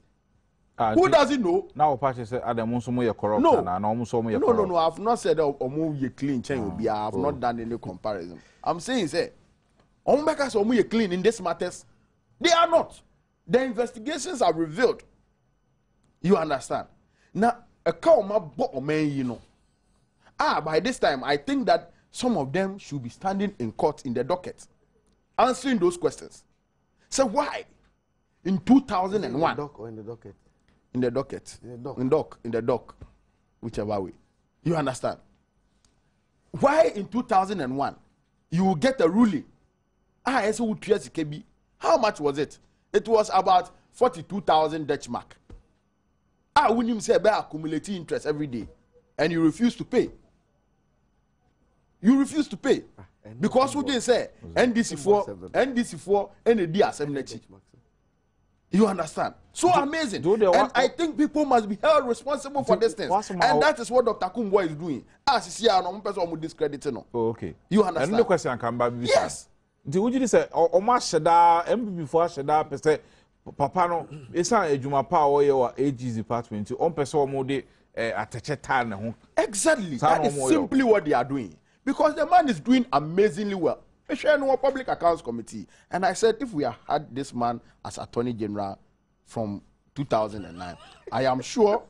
Who doesn't know? Now, party say Adom so more corrupt. No, No, I've not said omo ye clean. I have not done any comparison. I'm saying say, Ombekers omo ye clean in these matters. They are not. The investigations are revealed. You understand? Now, a cow man, you know. By this time, I think that some of them should be standing in court in the docket, answering those questions. So why? In 2001. In the dock or in the docket? In the docket. In the dock. Whichever way. You understand? Why in 2001 you will get a ruling? How much was it? It was about 42,000 Dutch mark. When you say about accumulating interest every day, and you refuse to pay. You refuse to pay. Because what they say, NDC4, NAD You understand? So amazing. And I think people must be held responsible for this thing. And that is what Dr. Kumbo is doing. As you see, I'm person discrediting. Oh, okay. You understand? And the question can be yes. Would you say, Oma Shada, MPP for Shada, per se, Papa no, it's not a Juma Power or AG's department to on person mode at a time. Exactly. That is simply what they are doing. Because the man is doing amazingly well. I share no Public Accounts Committee. And I said, if we had this man as Attorney General from 2009, I am sure,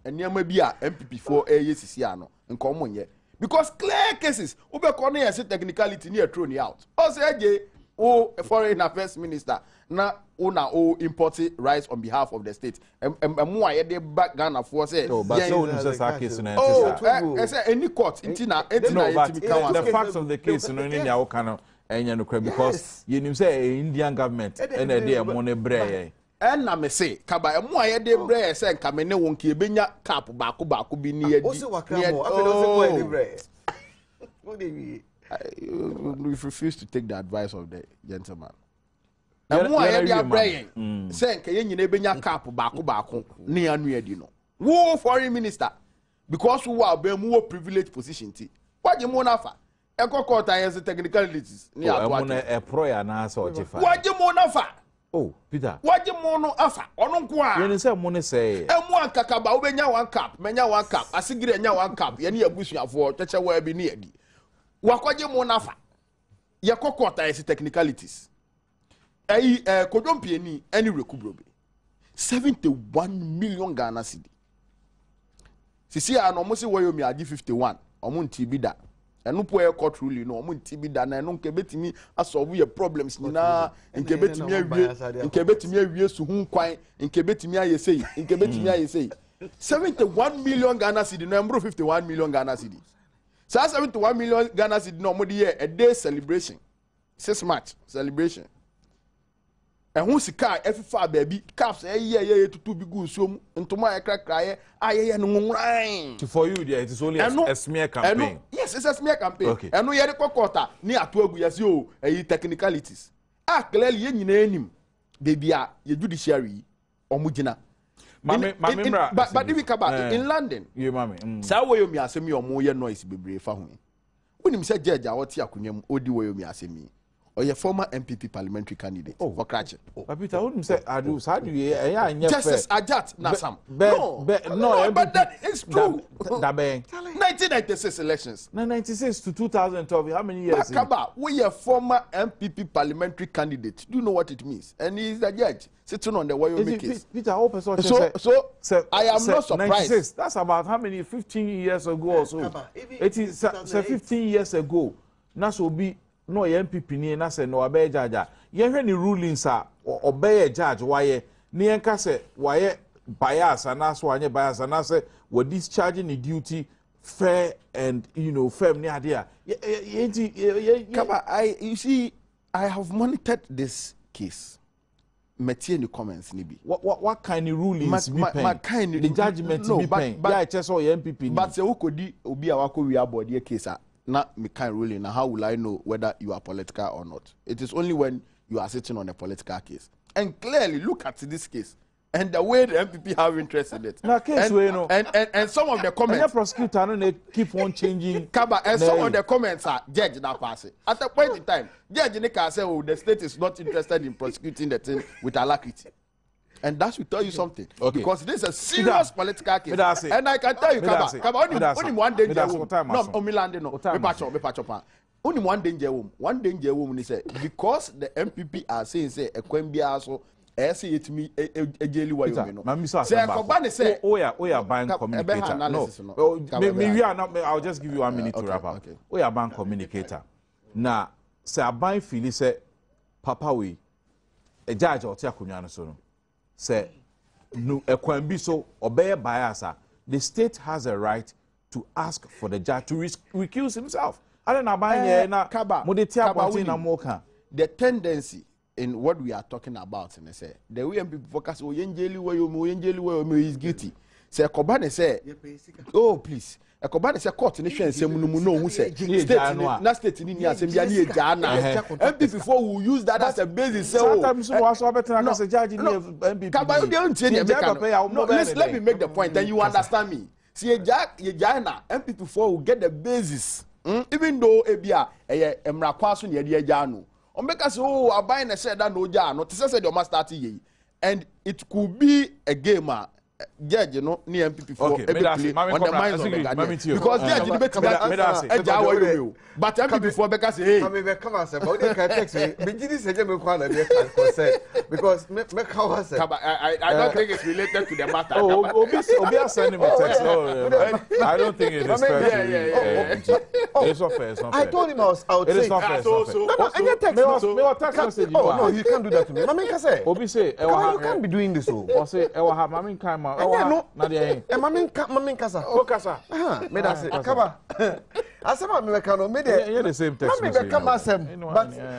and there may be a MPP for ACCano in common yet. Because clear cases, Ube Kone has a technicality near thrown out. Also, a foreign affairs minister, na imported rights on behalf of the state. Back Ghana for say. Oh, but so any court, the facts of the case, because you say Indian government and a money bread. And na me say, kaba emu aye de bre say nka me ne wonke ebenya cap baako bi ni adi. We refuse to take the advice of the gentleman. Emu aye de bre say nka ye nyina ebenya cap baako ni anu adi no. Wo foreign minister because we are be mu privileged position ti. Waje mu na fa. Ekokota yes technicalities ni atwa. E pro ya na so ojefa. Waje mu na fa. Oh, Peter. What you mono afa? Onunqua. You say money say. M1 kakaba obenya 1 cup, menya 1 cup, asigire enya 1 cup, ye ne abusuafo cheche wa bi ne adi. Wakwaje mono afa. Ye kokota yes technicalities. Kodompi ni any recubrobe. 71 million Ghana cedi. Sisi ano mo se woyo mi agi 51. Omo ntibi da. Enu po e court ruling no omo ntibi da na enu nke betimi asolve your problems na nke betimi awie su hu kwan nke betimi ayesei nke betimi ayesei 71 million Ghana cedi no embro 51 million Ghana cedi. So 71 million Ghana cedi no mo de a day celebration 6 March celebration. Who sika efifa baby caps ye tutu bi gu nsuom ntoma ekrakra ye no nran. For you there it is only a smear campaign. Yes, it's a smear campaign. Okay. Eno ye de kokota ni ato agu yesi o technicalities. Clearly ye nyina enim baby a ye judiciary omugina. But if we come back in London. You mami. Sa wo yo mi asemi omo ye noise bebre fa ho. Wonim se judge a wote akonwam odi wo yo mi asemi. Or your former MPP parliamentary candidate for Kratchen. But Peter, wouldn't say Adu, how do you Justice Ajat Nasam. No, but that is true. 1996 elections. 1996 to 2012, how many years? Kaba, we are former MPP parliamentary candidate. Do you know what it means? And he is a judge sitting on the Wyoming case. Peter, so I am not surprised. 96, that's about how many? 15 years ago or so. It is 15 years ago. That's will be no MPP ni na say no obey judge ye hwe ni rulings a obey judge waye ni enka say waye bias and so anye bias and say we discharging the duty fair and firm ni ade a you see I have monitored this case. Metie the comments ni bi. What kind of rulings be pen? The judgment be pen. Yeah, it's just all MPP. But say ukodi obi awako we abodi case na me kind ruling. Now how will I know whether you are political or not? It is only when you are sitting on a political case. And clearly look at this case and the way the MPP have interest in it. Now case and some of the comments. And prosecutor no keep on changing. Kaba and some of the comments are judge that pass it. At a point in time, judge Nika say, oh, the state is not interested in prosecuting the thing with alacrity. And that should tell you something. Okay. Because this is a serious political case. And I can tell you, Kaba, only one danger woman. No, Omilande no. Only one danger woman. One danger woman is because the MPP are saying say a Quembia so say it me a jelly way say Oya bank communicator. No, maybe I'll just give you 1 minute to wrap up. Oya bank communicator. Now, say a bank feel say Papa we a judge or Tiakunyano so say no a Quembi so obey bias. The state has a right to ask for the judge to recuse himself. I don't know about the tendency in what we are talking about, and say the way people focus on Yenjeli is guilty. Say Kobane say, oh please, a Kobane say court in the say Muno who say state not state in India, Assembly Ghana. MPP before we use that as a basis. Sometimes also better as a judge in MPP. Let me make the point, then you understand me. See, Ghana MPP before will get the basis. Even though Ebia Emra Kwasu near the Janu. On because I buy and said that no Jan, not to say the master start and it could be a gamer. Judge, near MPP for on the minds of the Ghanaians. Because judge debate but MPP before because hey, come on, sir. But can text me. Because I don't think it's related to the matter. Obi sending me text. I don't think it is fair. It's not fair. I told him I was out. It is not fair. No, text message. Oh no, you can't do that to me. Mami say. Obi say, you can't be doing this. Or say, Mami Kama. Mami kasa. Oh kasa. Me da say. Kaba. Asema me ka no me dey. You the same text message. Me be come asem.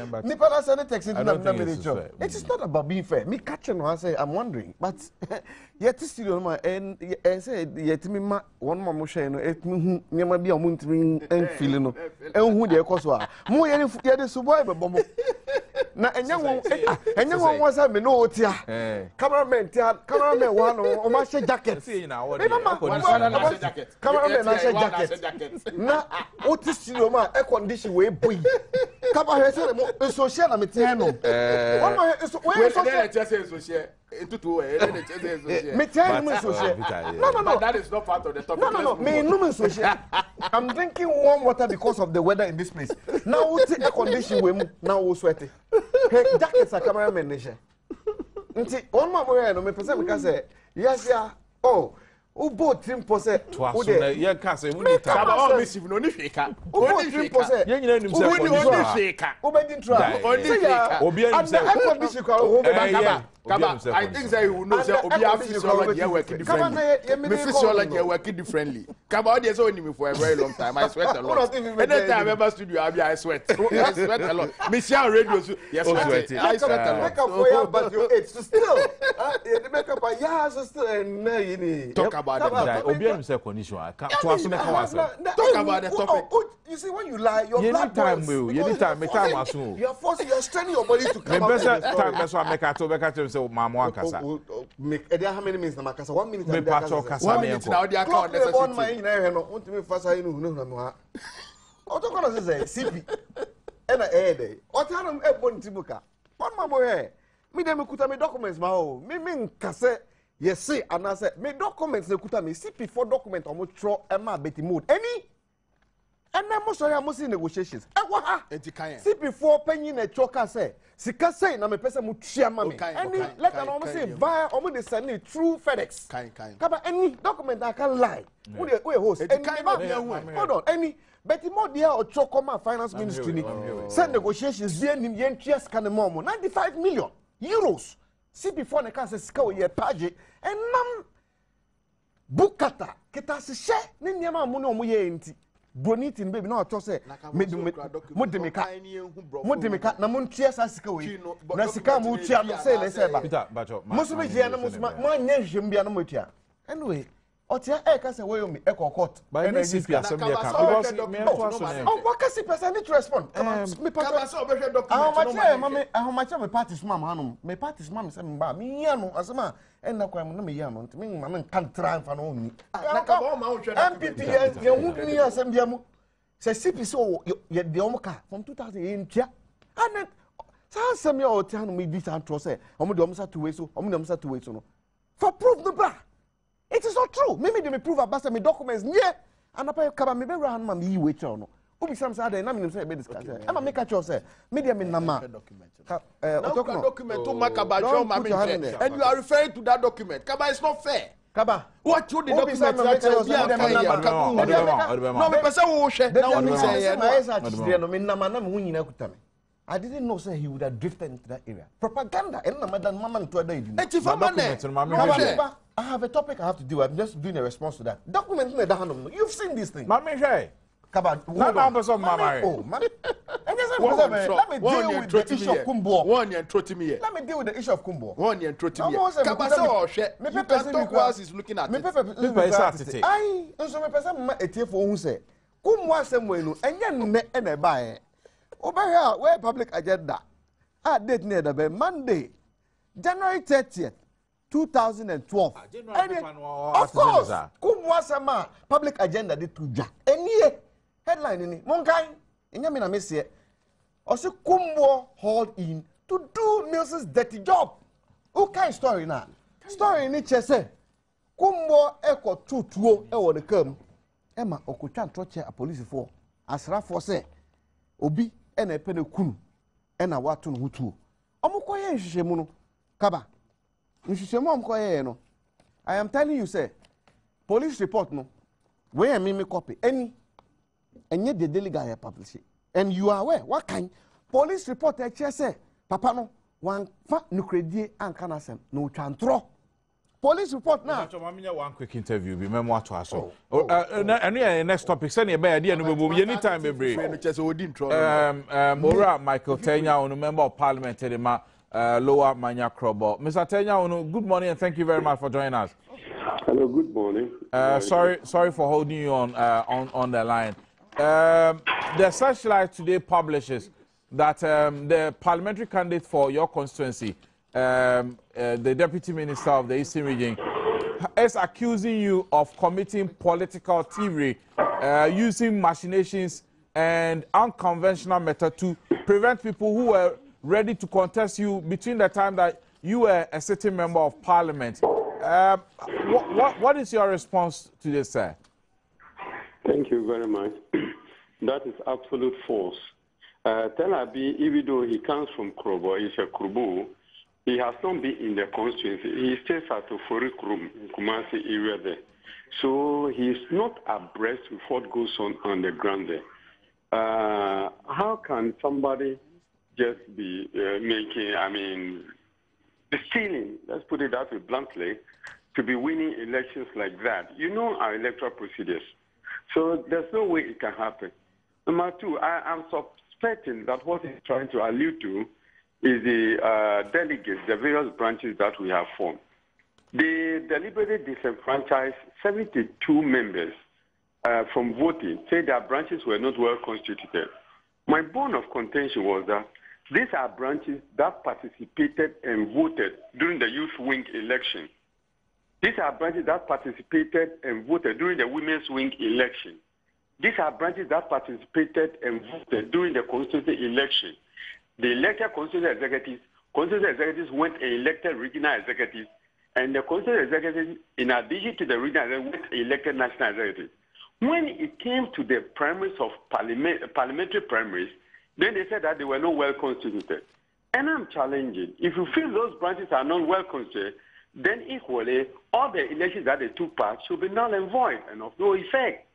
But me pala send text into na me dey job. It is not about being fair. Me catch no say I'm wondering. But yet still ma and say yet me ma one ma mo hwe no etimi hu nyama bia mo ntimi enfili no. Enhu de ekoso a. Mo ye de suboy be bomo. Na enya won wasa me no otia. Cameraman one o ma she jacket. Cameraman na she jacket. Na oti studio ma air condition we boy. Kaba he say mo social na me ten no. One ma we social. Into me ten no social. No. That is not part of the topic. No. Me no social. I'm drinking warm water because of the weather in this place. Now oti air condition we now we sweaty. Hey, jackets are cameraman nation. Nti one man boy no me person me say yes ya. Oh, ubo trim pose. O de ye ka say we need time. Kaba missive no ni feka. Ubo trim pose. Ye nyina nim say o ni feka. Obe din try. O ni feka. Obi anim say. And the condition ko Kaba, I think that you will know that Obi have physiology working differently. My physiology working differently. Kaba, audience only me for a very long time. I sweat a lot. Anytime I ever studio, I sweat. I sweat a lot. Michelle radio, yes, I sweat a lot. Make up for you, but you age still. The makeup, yes, still. Talk about that. Obi anim say condition. Talk about the topic. You see, when you lie, your blood boils. Anytime, you're forcing, you're straining your body to come out. Time, that's why I make a so mama kasa. How many minutes na makasa? 1 minute. Me pacho kasa. 1 minute now they account necessity. On my ina no. Want me fast I no no. Oto kono say CP. E na e dey. Oto no e bon tibuka. One ma boy here. Me dem kuta me documents ma o. Me nkase yes say and say me documents na kuta me CP4 document o mo tro e ma beti mode. Any and then most of them see negotiations. CP4 penny na choka say. Sika say na me pesa mu tua ma me. Any let them say via omo dey send it through FedEx. Kaba any document I can lie. Who dey host? Hold on. Any But the more dear or Chokoma Finance Ministry, send negotiations, the NTS can more 95 million euros. See before the cancer scour ye page and nam Bukata, Ketasi share, Ninyama Muno Muye. Bonitin baby no to say Modemeka namun tias asikawe na sika mu tia no say le say ba musu be je na musu ma nya hwem bia no motia anyway otia e ka say we me e court by na CP asem dey ka because me to aso na oh what can CP need to respond me pa so obehwe document how much me parties mam hanom me parties mam say me ba me ya no asema en na kwa mo na me ya no me ma me kan try fa no ni na ka ba ma wo hwe MPP ye hu ni asem bia mu say CP so ye de omoka from 2008 tia and some your town me this and trust say omo de omo sa two way so omo de omo sa two way so no for proof no bra. It is not true. Maybe they may prove about me documents. Yeah, and I kaba me be ran ma me wait no. Obi sam say dey na me say be discuss. Am make at you say media me na ma. Document to makaba show ma me and you are referring to that document. Kaba is not fair. Kaba, what you the document that no me person wo hwe na wo say no me na ma na me hu nyina kuta me. I didn't know say he would have drifted into that area. Propaganda. I have a topic I have to do. I'm just doing a response to that. Document. You've seen this thing. Mama, Kaba, let me deal with the issue of Kumbo. One year trot me. Let me deal with the issue of Kumbo. One year trot me. Kaba say me person is looking at it. I so me person etie for who say Kumbo asem we no enye nne e na ba e. Over where public agenda. Date near the Monday, January 30th, 2012. Of course, Kumwasama public agenda did to Jack. And ye headline in Monkai, in Yamina Messia, also Kumwo hauled in to do Nelson's dirty job. Okay, story now. Story in each say Kumwo echo 2 or the come. Emma Okuchan Troche a police for as Raffo say, Obi. And a penny kun and a watun hutu. Omokoye Shimuno Kaba. No. I am telling you, say, police report no. Where me copy any and yet the daily guy publish it. And you are aware what kind police report say, Papa no one fat no credit and canasem no chantro. Police report now. One quick interview. Remember what to ask. Next topic. Send your idea. No, anytime, baby. Mora Michael Tenya, member of Parliament, Lower Manya Krobo. Mr. Tenya, good morning and thank you very much for joining us. Hello, good morning. Sorry for holding you on the line. The Searchlight today publishes that the parliamentary candidate for your constituency. The Deputy Minister of the Eastern Region is accusing you of committing political thievery, using machinations and unconventional method to prevent people who were ready to contest you between the time that you were a sitting member of Parliament. What is your response to this, sir? Thank you very much. That is absolute false. Tel Aviv, even though he comes from Krobo, he's a Krubu. He has not been in the constituency. He stays at the Forik room in Kumasi area there. So he is not abreast with what goes on the ground there. How can somebody just be stealing, let's put it that way bluntly, to be winning elections like that? You know our electoral procedures. So there's no way it can happen. Number two, I am suspecting that what he's trying to allude to is the delegates, the various branches that we have formed. They deliberately disenfranchised 72 members from voting, say their branches were not well constituted. My bone of contention was that these are branches that participated and voted during the youth wing election. These are branches that participated and voted during the women's wing election. These are branches that participated and voted during the constituency election. The elected constituency executives went and elected regional executives, and the constituency executives, in addition to the regional executives, went and elected national executives. When it came to the primaries of parliamentary primaries, then they said that they were not well constituted. And I'm challenging. If you feel those branches are not well constituted, then equally, all the elections that they took part should be null and void and of no effect.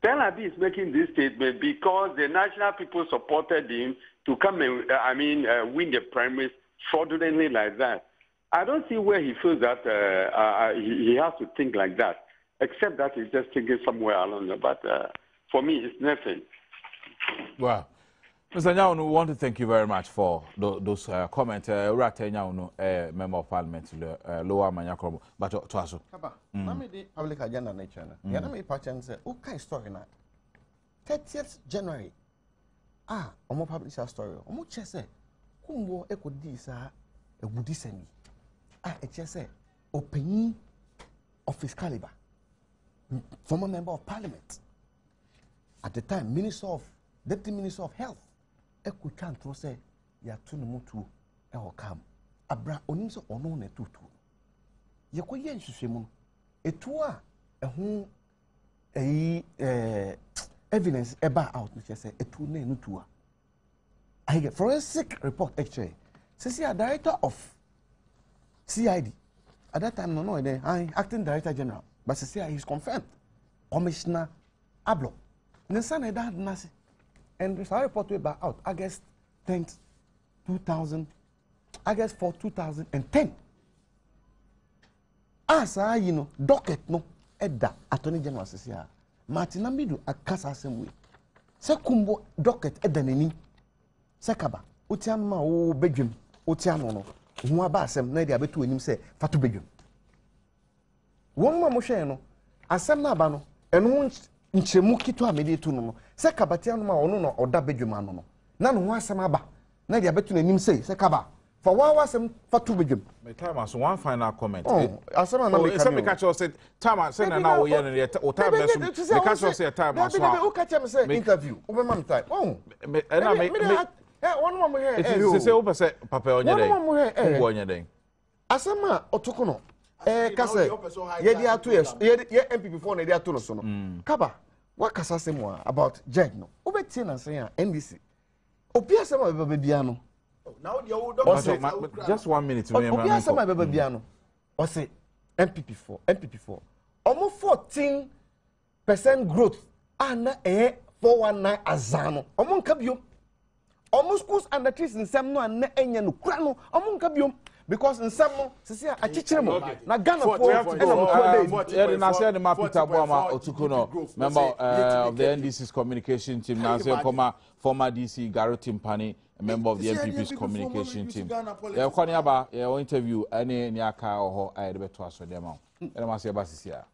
Tel Aviv is making this statement because the national people supported him to come and, win the primaries fraudulently like that. I don't see where he feels that he has to think like that, except that he's just thinking somewhere along there. But for me, it's nothing. Well, Mr. Nyao, we want to thank you very much for those comments. Urate Nyao, Member of Parliament, Lower Manyakromo, but to us. Kaba, na me di public agenda nature na. Ya na me patchen say, o kai story na. 30th January. Omo publish a story. Omo che say, kumbo ekodi sa egudi semi. E che say, opening of his caliber. Former Member of Parliament. At the time, Deputy Minister of Health. Eku kan tro say ya tu no mutu e ho kam abra onim so ono na tutu ye ko ye nhwehwemu etu a ho evidence eba out no say etu na enutu a I get forensic report actually says the director of CID at that time no acting director general but say he's confirmed Commissioner Ablo Nesana that nasi. And this report will be out August 10th, 2010. As docket no edda Attorney General says here. Martin Amidu akasa assembly. Sekumbo docket edda neni. Sekaba. Utian ma o bedwem. Utian no. Ho aba asem na dia betu enim se fatu bedwem. Won ma mo hwe no. Asem na aba no. Eno nchemu kitu amede tu no se kabatia no ma ono no oda bedwuma no na no ho asem aba na dia betu nanim sei se kaba for one asem fatu bedwum me time as one final comment asem na me ka me catch us say time say na wo ye no o time na so me catch us say time as one o catch me say interview o be mam time na me one more here say o say papa onye den one more here onye den asem a otoko no kase ye di atu ye MPP for na di atu no so no kaba what kasa say more about judge no obetie na say NDC opia say ma beba bia no now just 1 minute me opia say ma beba bia no o say MPP4 almost 14% growth ana 419 azano omo nka biom almost schools and trees nsem no ana enya no kura no omo nka biom because in some sisi a chichiremo na Ghana for na say the Peter Boama Otukuno member of the NDC's communication team now say former DC Garo Timpani a member of the NPP's communication team ya kwani aba ya interview any nyaka oho ayebeto aso dem e ma say ba sisi a